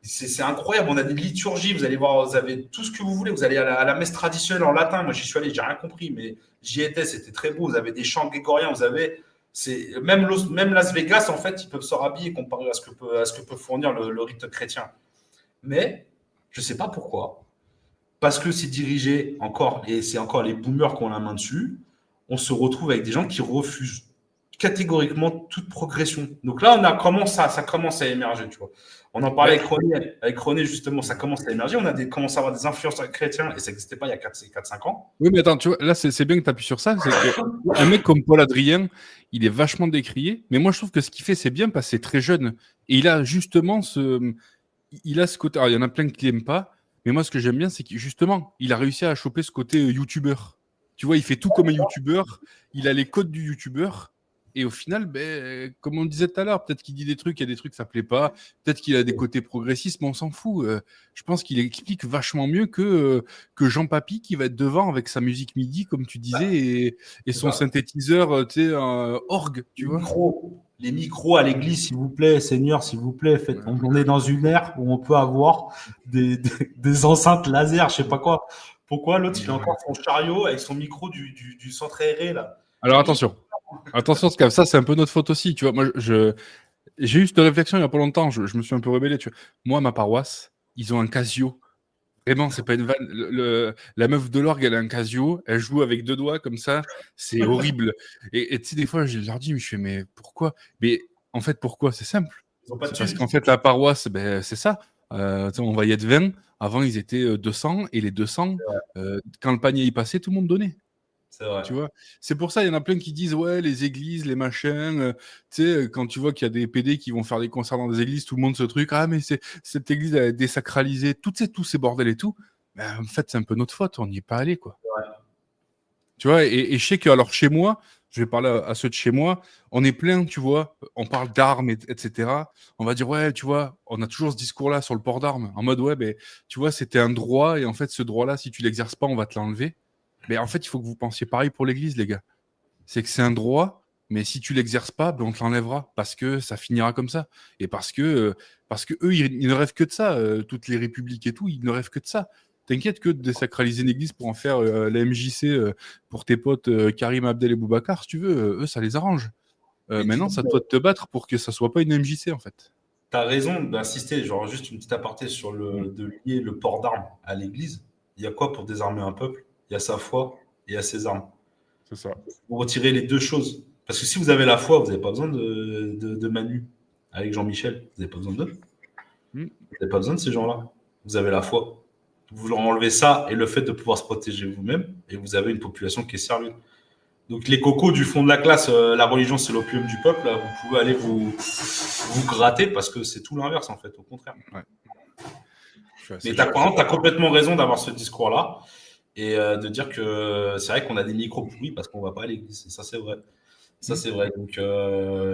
C'est incroyable. On a des liturgies. Vous allez voir, vous avez tout ce que vous voulez. Vous allez à la messe traditionnelle en latin. Moi, j'y suis allé, j'ai rien compris, mais j'y étais. C'était très beau. Vous avez des chants grégoriens. Même Las Vegas, en fait, ils peuvent se rhabiller comparé à ce que peut fournir le rite chrétien. Mais je ne sais pas pourquoi. Parce que c'est dirigé encore, et c'est encore les boomers qui ont la main dessus. On se retrouve avec des gens qui refusent catégoriquement toute progression. Donc là, ça commence à émerger, tu vois. On en parlait Ben, avec René, justement, ça commence à émerger. Commence à avoir des influenceurs chrétiens, et ça n'existait pas il y a 4-5 ans. oui, mais attends, tu vois, là, c'est bien que tu appuies sur ça. C'est que un mec comme Paul Adrien, il est vachement décrié. Mais moi, je trouve que ce qu'il fait, c'est bien parce que c'est très jeune. Et il a justement il a ce côté. Alors, il y en a plein qui l'aiment pas. Mais moi, ce que j'aime bien, c'est que justement, il a réussi à choper ce côté youtubeur. Tu vois, il fait tout comme un youtubeur. Il a les codes du youtubeur. Et au final, ben, comme on disait tout à l'heure, peut-être qu'il dit des trucs, il y a des trucs, ça plaît pas. Peut-être qu'il a des côtés progressistes, mais on s'en fout. Je pense qu'il explique vachement mieux que Jean Papy qui va être devant avec sa musique MIDI, comme tu disais, et son synthétiseur, tu sais, orgue, tu vois. Les micros à l'église, s'il vous plaît, Seigneur, s'il vous plaît, on est dans une ère où on peut avoir des enceintes laser, je sais pas quoi. Pourquoi l'autre, il a encore son chariot avec son micro du centre aéré, là. Alors attention, parce que ça, c'est un peu notre faute aussi, tu vois. Moi, j'ai eu cette réflexion il y a pas longtemps, je me suis un peu rebellé, tu vois. Moi, ma paroisse, ils ont un Casio. Vraiment, c'est pas une vanne. La meuf de l'orgue, elle a un Casio, elle joue avec 2 doigts comme ça, c'est horrible. Et tu sais, des fois, je leur dis, mais pourquoi? Mais en fait, pourquoi? C'est simple. Ils ont pas de C'est parce thunes. qu'en fait, la paroisse, ben, c'est ça. On va y être 20. Avant, ils étaient 200. Et les 200, quand le panier y passait, tout le monde donnait. C'est vrai. Tu vois, c'est pour ça, il y en a plein qui disent ouais, les églises, les machins. Tu sais, quand tu vois qu'il y a des PD qui vont faire des concerts dans des églises, tout le monde se truc. Ah, mais cette église elle est désacralisée. Tous ces bordels et tout. Ben, en fait, c'est un peu notre faute. On n'y est pas allé, quoi. Ouais. Tu vois, et je sais que, alors, chez moi, je vais parler à ceux de chez moi, on est plein, tu vois, on parle d'armes, etc. On va dire, ouais, tu vois, on a toujours ce discours-là sur le port d'armes, en mode, ouais, ben, tu vois, c'était un droit, et en fait, ce droit-là, si tu l'exerces pas, on va te l'enlever. Mais en fait, il faut que vous pensiez pareil pour l'Église, les gars. C'est que c'est un droit, mais si tu l'exerces pas, ben, on te l'enlèvera, parce que ça finira comme ça. Et parce que eux, ils ne rêvent que de ça, toutes les républiques et tout, ils ne rêvent que de ça. T'inquiète que de désacraliser une église pour en faire la MJC pour tes potes Karim, Abdel et Boubacar, si tu veux, eux, ça les arrange. Et du Maintenant, coup, ça doit te battre pour que ça soit pas une MJC, en fait. tu as raison d'insister, genre juste une petite aparté sur Mm. de lier le port d'armes à l'Église. Il y a quoi pour désarmer un peuple? Il y a sa foi et il y a ses armes. C'est ça. Vous retirez les deux choses. Parce que si vous avez la foi, vous n'avez pas besoin de Manu avec Jean-Michel. Vous n'avez pas besoin d'eux. Mm. Vous n'avez pas besoin de ces gens-là. Vous avez la foi. Vous leur enlevez ça et le fait de pouvoir se protéger vous-même, et vous avez une population qui est sérieuse. Donc les cocos du fond de la classe, la religion c'est l'opium du peuple, là, vous pouvez aller vous gratter parce que c'est tout l'inverse en fait, au contraire. Ouais. Mais tu as complètement raison d'avoir ce discours-là et de dire que c'est vrai qu'on a des micros pourris parce qu'on ne va pas à l'église. Et ça c'est vrai. Ça c'est vrai. Donc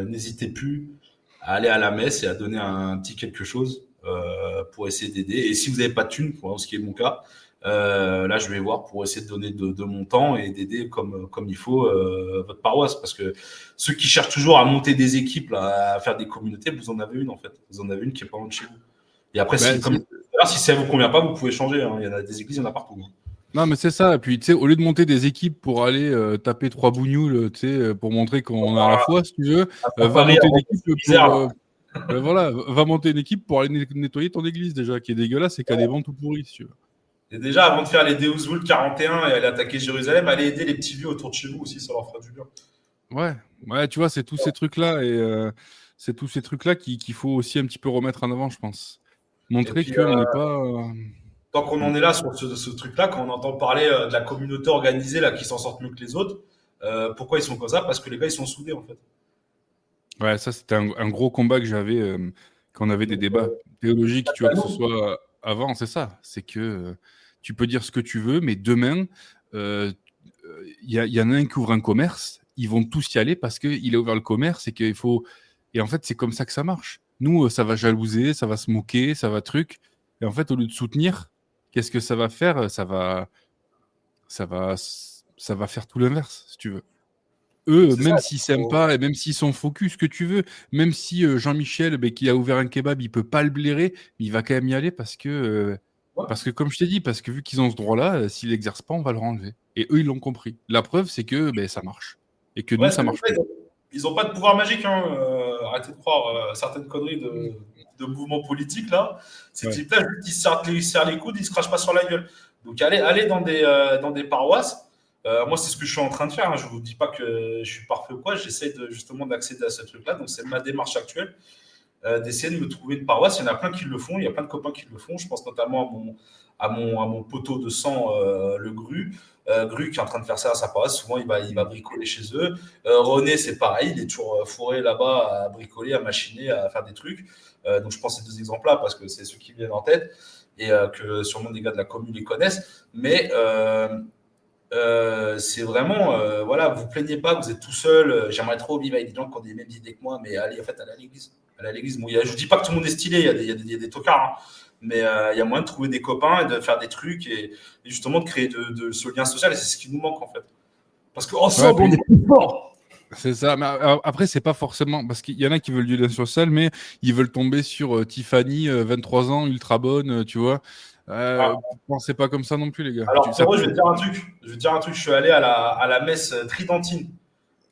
n'hésitez plus à aller à la messe et à donner un petit quelque chose pour essayer d'aider. Et si vous n'avez pas de thunes, ce qui est mon cas, là, je vais voir pour essayer de donner de mon temps et d'aider comme il faut votre paroisse. Parce que ceux qui cherchent toujours à monter des équipes, là, à faire des communautés, vous en avez une en fait. Vous en avez une qui est pas loin de chez vous. Et après, Ben, si ça vous convient pas, vous pouvez changer. Hein. Il y en a des églises, il y en a partout. non, mais c'est ça. Et puis, tu sais, au lieu de monter des équipes pour aller taper trois bougnoules, tu sais, pour montrer qu'on a la foi, si tu veux, va Paris, monter une équipe Isère, pour. là. Voilà, va monter une équipe pour aller nettoyer ton église déjà, qui est dégueulasse et qui a des vents tout pourris, si tu veux. Et déjà, avant de faire les Deus Vult 41 et aller attaquer Jérusalem, allez aider les petits vieux autour de chez vous aussi, ça leur fera du bien. Ouais, tu vois, c'est tous ces trucs-là et c'est tous ces trucs-là qu'il faut aussi un petit peu remettre en avant, je pense. Et Montrer puis, qu'on n'est pas. tant qu'on en est là sur ce truc-là, quand on entend parler de la communauté organisée là, qui s'en sortent mieux que les autres, pourquoi ils sont comme ça? Parce que les gars, ils sont soudés, en fait. Ouais, ça, c'était un gros combat que j'avais quand on avait des Donc, débats théologiques, tu vois, que ce nous, soit avant, c'est ça. C'est que tu peux dire ce que tu veux, mais demain, il y en a un qui ouvre un commerce, ils vont tous y aller parce qu'il a ouvert le commerce et qu'il faut. Et en fait, c'est comme ça que ça marche. Nous, ça va jalouser, ça va se moquer, ça va truc. Et en fait, au lieu de soutenir, qu'est-ce que ça va faire? Ça va, ça va faire tout l'inverse, si tu veux. Eux, c'est ça. même s'ils s'aiment pas, et même s'ils sont focus, que tu veux, même si Jean-Michel, ben, qui a ouvert un kebab, il peut pas le blairer, mais il va quand même y aller Ouais. parce que comme je t'ai dit, parce que vu qu'ils ont ce droit-là, s'ils l'exercent pas, on va le enlever. Et eux, ils l'ont compris. La preuve, c'est que ben, ça marche. Et que nous, Ouais, ça marche pas. ils n'ont pas de pouvoir magique. Hein. Arrêtez de croire certaines conneries de mouvements politiques. Là. Ces Ouais. types-là, ils se serrent les coudes, ils ne se crachent pas sur la gueule. Donc, allez dans des paroisses. Moi, c'est ce que je suis en train de faire. Hein. Je ne vous dis pas que je suis parfait ou quoi. J'essaie justement d'accéder à ce truc-là. Donc, c'est ma démarche actuelle. D'essayer de me trouver une paroisse. Il y en a plein qui le font. Il y a plein de copains qui le font. Je pense notamment à mon poteau de sang, le Gru. Gru qui est en train de faire ça à sa paroisse. Souvent, il va bricoler chez eux. René, c'est pareil. Il est toujours fourré là-bas à bricoler, à machiner, à faire des trucs. Donc, je prends ces deux exemples-là parce que c'est ceux qui viennent en tête et que sûrement des gars de la commune les connaissent. Mais c'est vraiment, voilà, vous plaignez pas, vous êtes tout seul. J'aimerais trop vivre avec des gens qui ont des mêmes idées que moi, mais allez, en fait, allez à l'église. Allez à l'église. Bon, je dis pas que tout le monde est stylé, il y a des tocards, hein, mais il y a moyen de trouver des copains et de faire des trucs et justement de créer ce lien social. Et c'est ce qui nous manque en fait. Parce qu'ensemble, Ouais, on est plus fort. c'est ça. Mais après, c'est pas forcément. Parce qu'il y en a qui veulent du lien social, mais ils veulent tomber sur Tiffany, 23 ans, ultra bonne, tu vois. Ah, Pensez pas comme ça non plus, les gars. alors, Ça Pierrot, peut. je vais te dire un truc. Je vais te dire un truc. Je suis allé à la messe tridentine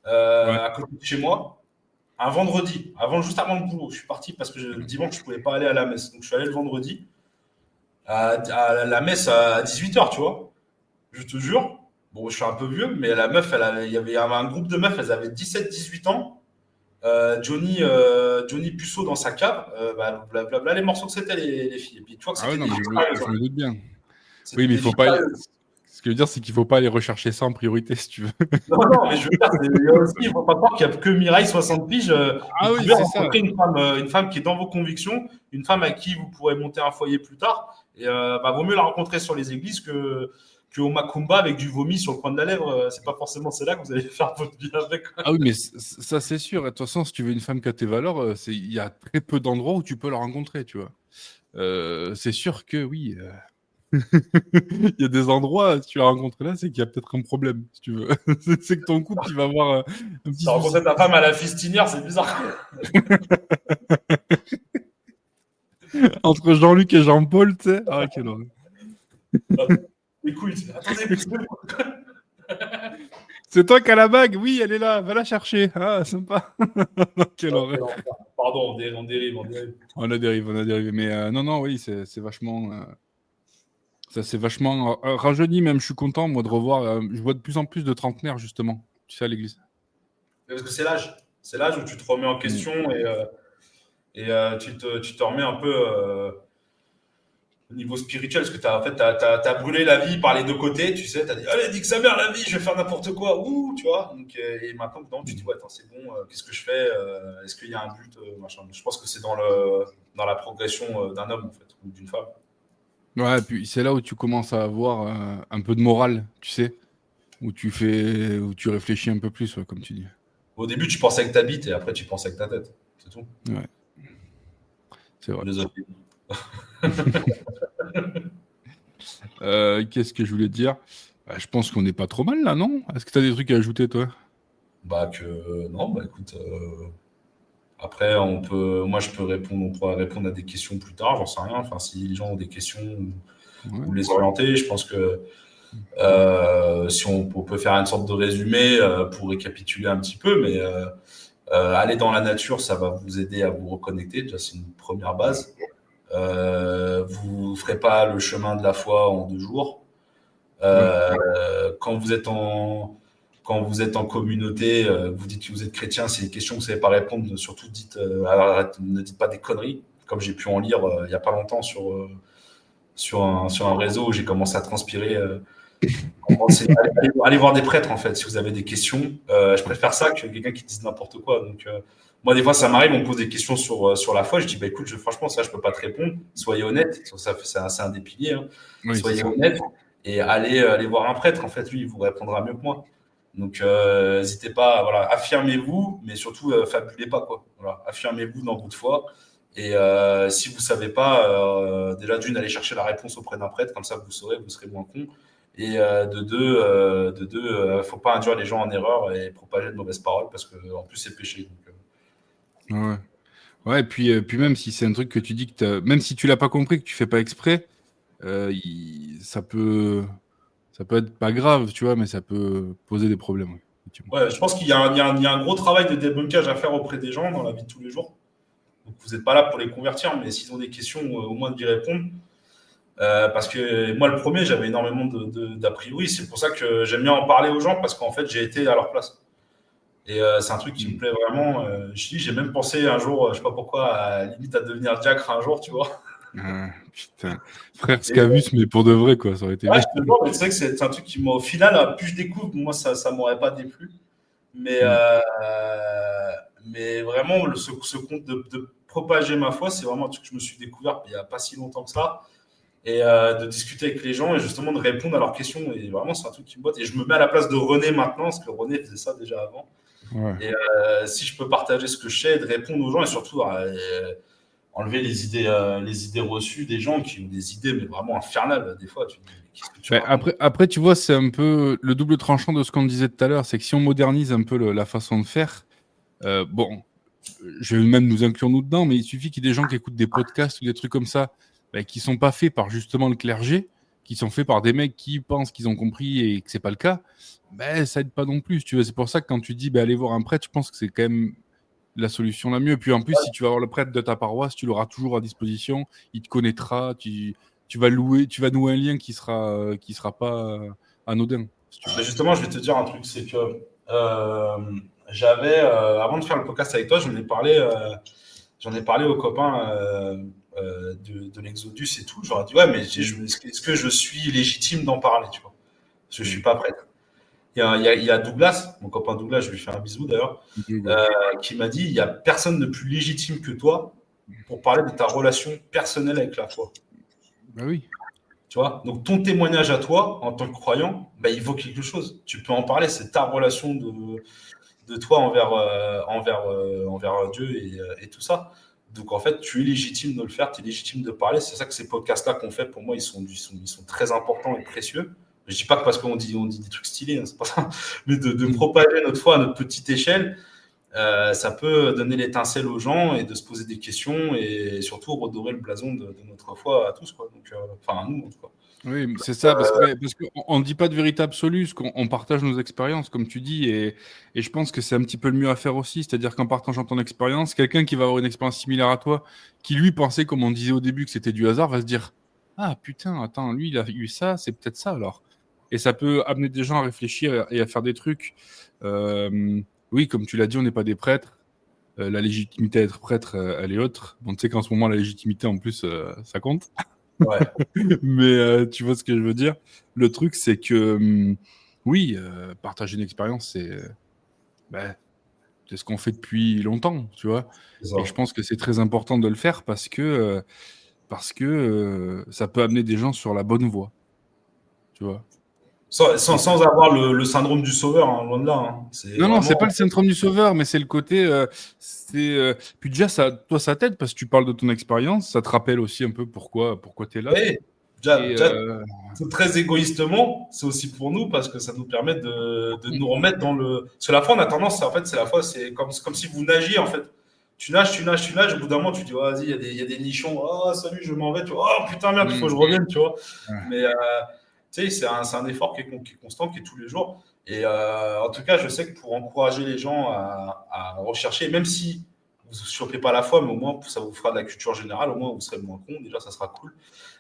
Ouais. à côté de chez moi. Un vendredi, juste avant le boulot, je suis parti parce que le dimanche, je ne pouvais pas aller à la messe. Donc, je suis allé le vendredi à la messe à 18h, tu vois. Je te jure. Bon, je suis un peu vieux, mais la meuf, il y avait un groupe de meufs, elles avaient 17-18 ans. Johnny Puceau dans sa cave, blablabla, les morceaux que c'était les filles. Et puis tu vois que Ah ouais, c'était non, des mais filles sérieuses, je hein. me doute bien. Oui, C'était mais il des faut filles pas. sérieuses. Ce que je veux dire, c'est qu'il faut pas aller rechercher ça en priorité, si tu veux. Non, non, mais je veux dire, il y a aussi, il ne faut pas croire qu'il n'y a que Mireille, 60 piges. Vous Ah oui, pouvez c'est ça. rencontrer une femme qui est dans vos convictions, une femme avec qui vous pourrez monter un foyer plus tard. Et vaut mieux la rencontrer sur les églises que au Macumba avec du vomi sur le coin de la lèvre. C'est pas forcément celle-là que vous allez faire votre vie avec. Ah oui, mais ça, c'est sûr. De toute façon, si tu veux une femme qui a tes valeurs, il y a très peu d'endroits où tu peux la rencontrer, tu vois. C'est sûr que oui. Il y a des endroits, si tu la rencontres là, c'est qu'il y a peut-être un problème, si tu veux. C'est que ton couple, il va avoir un petit Tu as souci. rencontré ta femme à la fistinière, c'est bizarre. Entre Jean-Luc et Jean-Paul, tu sais. Ah, quelle horreur. Les couilles, attendez, poussez-moi. C'est toi qui as la bague? Oui, elle est là. Va la chercher. Ah, sympa. Quelle horreur. Pardon, on dérive, on dérive. On a dérivé. Mais non, non, oui, c'est vachement. Ça s'est vachement rajeuni, même. Je suis content, moi, de revoir. Je vois de plus en plus de trentenaires, justement. Tu sais, à l'église. Parce que c'est l'âge. C'est l'âge où tu te remets en question et tu te remets un peu au niveau spirituel. Parce que t'as brûlé la vie par les deux côtés, tu sais. Tu as dit, allez, nique sa mère la vie, je vais faire n'importe quoi. Ouh, tu vois. Donc, et maintenant, tu te dis, ouais, attends, c'est bon, qu'est-ce que je fais est-ce qu'il y a un but machin. Je pense que c'est dans la progression d'un homme, en fait, ou d'une femme. Ouais, et puis c'est là où tu commences à avoir un peu de morale, tu sais. Où tu réfléchis un peu plus, ouais, comme tu dis. Au début, tu penses avec ta bite et après, tu penses avec ta tête. C'est tout. Ouais, c'est vrai. Désolé. Qu'est-ce que je voulais te dire? Je pense qu'on n'est pas trop mal là, non? Est-ce que tu as des trucs à ajouter, toi? Non, écoute, après, moi, je peux répondre, on pourra répondre à des questions plus tard, j'en sais rien. Enfin, si les gens ont des questions Ouais. ou les orienter, je pense que si on peut faire une sorte de résumé pour récapituler un petit peu, mais aller dans la nature, ça va vous aider à vous reconnecter. Déjà, c'est une première base. Vous ne ferez pas le chemin de la foi en 2 jours. Quand vous êtes en communauté, vous dites que vous êtes chrétien, c'est des questions que vous ne savez pas répondre. Surtout, ne dites pas des conneries. Comme j'ai pu en lire il n'y a pas longtemps sur un réseau où j'ai commencé à transpirer. Allez voir des prêtres, en fait, si vous avez des questions. Je préfère ça que quelqu'un qui dise n'importe quoi. Donc, moi, des fois, ça m'arrive, on me pose des questions sur la foi. Je dis, écoute, franchement, ça, je peux pas te répondre. Soyez honnête. C'est un des piliers. Hein. Oui, Soyez honnête et allez voir un prêtre. En fait, lui, il vous répondra mieux que moi. Donc, n'hésitez pas, voilà, affirmez-vous, mais surtout, fabulez pas, quoi. Voilà, affirmez-vous dans votre foi. Et si vous savez pas, déjà d'une, allez chercher la réponse auprès d'un prêtre, comme ça vous saurez, vous serez moins con. Et de deux, faut pas induire les gens en erreur et propager de mauvaises paroles parce que en plus c'est péché. Donc, Ouais. Ouais, et puis même si c'est un truc que tu dis même si tu l'as pas compris, que tu fais pas exprès, ça peut être pas grave, tu vois, mais ça peut poser des problèmes. Ouais, effectivement. ouais, je pense qu'il y a un gros travail de débunkage à faire auprès des gens dans la vie de tous les jours. Donc vous n'êtes pas là pour les convertir, mais s'ils ont des questions, au moins d'y répondre. Parce que moi, le premier, j'avais énormément d'a priori. C'est pour ça que j'aime bien en parler aux gens parce qu'en fait, j'ai été à leur place. Et c'est un truc qui me plaît vraiment. J'ai même pensé un jour, je sais pas pourquoi, limite à devenir diacre un jour, tu vois. Ah, putain. Frère Scavus, mais pour de vrai, quoi, ça aurait été Ouais, bien. je te jure, mais c'est vrai que c'est un truc qui m'a, au final, plus je découvre, moi, ça m'aurait pas déplu. Mais, mais vraiment, ce compte de propager ma foi, c'est vraiment un truc que je me suis découvert il y a pas si longtemps que ça. Et de discuter avec les gens et justement de répondre à leurs questions. Et vraiment, c'est un truc qui me botte. Et je me mets à la place de René maintenant, parce que René faisait ça déjà avant. Ouais. Et si je peux partager ce que je sais, de répondre aux gens et surtout enlever les idées reçues des gens qui ont des idées, mais vraiment infernales, des fois. Tu dis, qu'est-ce que tu Après, tu vois, c'est un peu le double tranchant de ce qu'on disait tout à l'heure, c'est que si on modernise un peu la façon de faire, bon, je vais même nous inclure nous dedans, mais il suffit qu'il y ait des gens qui écoutent des podcasts ou des trucs comme ça, qui sont pas faits par justement le clergé, qui sont faits par des mecs qui pensent qu'ils ont compris et que c'est pas le cas, ça aide pas non plus. Tu vois, c'est pour ça que quand tu dis allez voir un prêtre, je pense que c'est quand même la solution la mieux. Puis en plus, si tu vas voir le prêtre de ta paroisse, tu l'auras toujours à disposition, il te connaîtra, tu vas nouer un lien qui sera pas anodin. Si tu veux. Justement, je vais te dire un truc, c'est que avant de faire le podcast avec toi, j'en ai parlé aux copains de l'Exodus et tout. J'aurais dit, ouais, mais est-ce que je suis légitime d'en parler, tu vois? Parce que je suis pas prêt. Il y a Douglas, mon copain Douglas, je lui fais un bisou d'ailleurs, qui m'a dit, il y a personne de plus légitime que toi pour parler de ta relation personnelle avec la foi. Bah oui. Tu vois, donc ton témoignage à toi, en tant que croyant, bah, il vaut quelque chose. Tu peux en parler, c'est ta relation de toi envers Dieu et tout ça. Donc en fait, tu es légitime de le faire, tu es légitime de parler. C'est ça que ces podcasts-là qu'on fait, pour moi, ils sont très importants et précieux. Je dis pas que parce qu'on dit des trucs stylés, hein, c'est pas ça, mais de propager notre foi à notre petite échelle, ça peut donner l'étincelle aux gens et de se poser des questions et surtout redorer le blason de notre foi à tous, quoi. Donc, enfin, à nous, en tout cas. Oui, c'est ça, parce qu'on ne dit pas de vérité absolue, on partage nos expériences, comme tu dis, et je pense que c'est un petit peu le mieux à faire aussi, c'est-à-dire qu'en partageant ton expérience, quelqu'un qui va avoir une expérience similaire à toi, qui lui pensait, comme on disait au début, que c'était du hasard, va se dire « Ah putain, attends, lui, il a eu ça, c'est peut-être ça alors ». Et ça peut amener des gens à réfléchir et à faire des trucs. Oui, comme tu l'as dit, on n'est pas des prêtres. La légitimité à être prêtre, elle est autre. Bon, tu sais qu'en ce moment, la légitimité, en plus, ça compte. Ouais. Mais tu vois ce que je veux dire. Le truc, c'est que oui, partager une expérience, c'est ce qu'on fait depuis longtemps, tu vois. Et je pense que c'est très important de le faire parce que ça peut amener des gens sur la bonne voie, tu vois. Sans avoir le syndrome du sauveur, hein, loin de là. Hein. Non, c'est pas le syndrome du sauveur, mais c'est le côté. Puis déjà, toi, ça t'aide parce que tu parles de ton expérience, ça te rappelle aussi un peu pourquoi tu es là. Oui, très égoïstement, c'est aussi pour nous parce que ça nous permet de nous remettre dans le. Parce que la foi, on a tendance, en fait, c'est comme si vous nagiez, en fait. Tu nages, au bout d'un moment, tu dis, oh, vas-y, il y a des nichons, oh, salut, je m'en vais, tu vois, oh putain, merde, il faut que je revienne, tu vois. Mais tu sais, c'est un effort qui est constant, qui est tous les jours. Et en tout cas, je sais que pour encourager les gens à rechercher, même si vous ne chopez pas la foi, mais au moins ça vous fera de la culture générale, au moins vous serez moins con, déjà ça sera cool.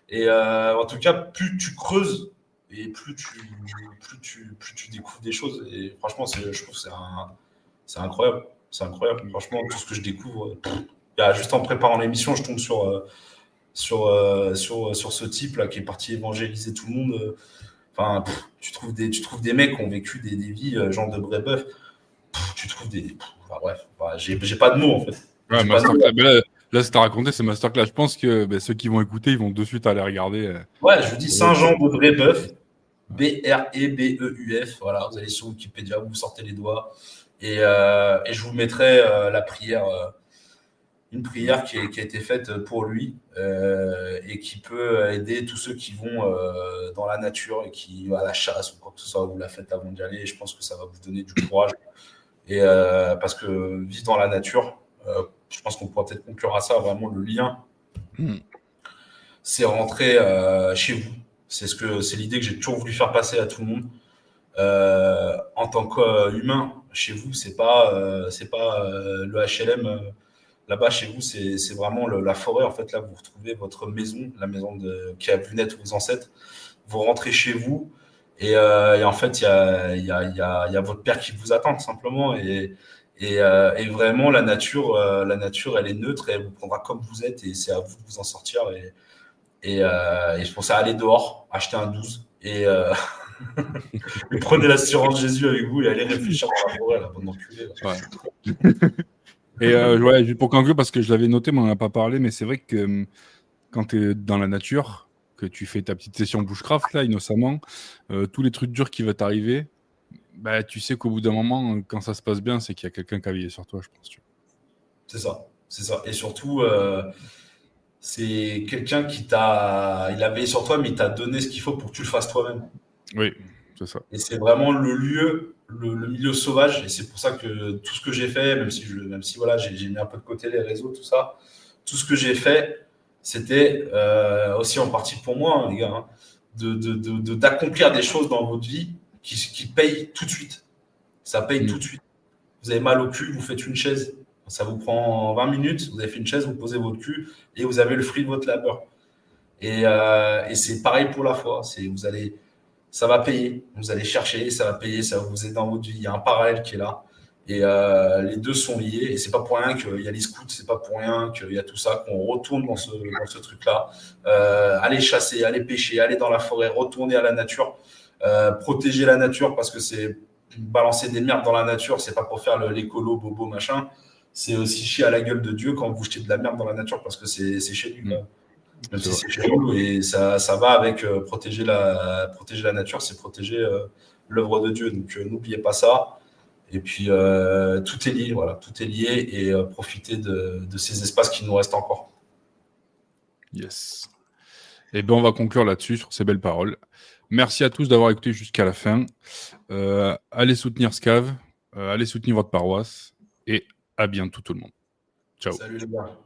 Et en tout cas, plus tu creuses et plus tu découvres des choses. Et franchement, je trouve que c'est incroyable. C'est incroyable. Franchement, tout ce que je découvre. Juste en préparant l'émission, je tombe sur ce type là qui est parti évangéliser tout le monde. Enfin, tu trouves des mecs qui ont vécu des vies genre de Brébeuf. Tu trouves des. Enfin, bref, j'ai pas de mots en fait. Ouais, masterclass. Là, ce que tu as raconté, c'est masterclass. Je pense que ceux qui vont écouter, ils vont de suite aller regarder. Ouais, je vous dis Saint-Jean de Brébeuf. Brebeuf. Voilà, vous allez sur Wikipédia, vous sortez les doigts. Et je vous mettrai la prière. Une prière qui a été faite pour lui et qui peut aider tous ceux qui vont dans la nature et qui à la chasse ou quoi que ce soit, vous la faites avant d'y aller. Et je pense que ça va vous donner du courage. Et parce que vivre dans la nature, je pense qu'on pourra peut-être conclure à ça vraiment le lien. C'est rentrer chez vous. C'est l'idée que j'ai toujours voulu faire passer à tout le monde. En tant qu'humain, chez vous, c'est pas le HLM. Là-bas, chez vous, c'est vraiment la forêt. En fait, là, vous retrouvez votre maison, la maison qui a vu naître vos ancêtres. Vous rentrez chez vous et en fait, il y a votre père qui vous attend, tout simplement. Et vraiment, la nature, elle est neutre et elle vous prendra comme vous êtes et c'est à vous de vous en sortir. Et je pense à aller dehors, acheter un 12 et prenez l'assurance de Jésus avec vous et allez réfléchir dans la forêt, la bonne enculée. Ouais. Et juste pour conclure, parce que je l'avais noté, mais on n'en a pas parlé, mais c'est vrai que quand tu es dans la nature, que tu fais ta petite session bushcraft, là, innocemment, tous les trucs durs qui vont t'arriver, bah, tu sais qu'au bout d'un moment, quand ça se passe bien, c'est qu'il y a quelqu'un qui a veillé sur toi, je pense. C'est ça. Et surtout, c'est quelqu'un il a veillé sur toi, mais il t'a donné ce qu'il faut pour que tu le fasses toi-même. Oui, c'est ça. Et c'est vraiment le lieu, le milieu sauvage. Et c'est pour ça que tout ce que j'ai fait, même si voilà, j'ai mis un peu de côté les réseaux, tout ça, tout ce que j'ai fait, c'était aussi en partie pour moi, hein, les gars, hein, d'accomplir des choses dans votre vie qui payent tout de suite. Ça paye tout de suite. Vous avez mal au cul, vous faites une chaise. Ça vous prend 20 minutes, vous avez fait une chaise, vous posez votre cul et vous avez le fruit de votre labeur. Et c'est pareil pour la foi. Ça va payer. Vous allez chercher, ça va payer, ça va vous aider dans votre vie. Il y a un parallèle qui est là. Et les deux sont liés. Et c'est pas pour rien qu'il y a les scouts, c'est pas pour rien qu'il y a tout ça, qu'on retourne dans ce truc-là. Aller chasser, aller pêcher, aller dans la forêt, retourner à la nature, protéger la nature parce que c'est balancer des merdes dans la nature, c'est pas pour faire l'écolo, bobo, machin. C'est aussi chier à la gueule de Dieu quand vous jetez de la merde dans la nature parce que c'est chez lui. Même si c'est chez nous, et ça va avec protéger la nature, c'est protéger l'œuvre de Dieu. Donc n'oubliez pas ça. Et puis tout est lié, voilà, tout est lié et profitez de ces espaces qui nous restent encore. Yes. Et bien, on va conclure là-dessus, sur ces belles paroles. Merci à tous d'avoir écouté jusqu'à la fin. Allez soutenir SCAV, allez soutenir votre paroisse, et à bientôt tout le monde. Ciao. Salut les gars.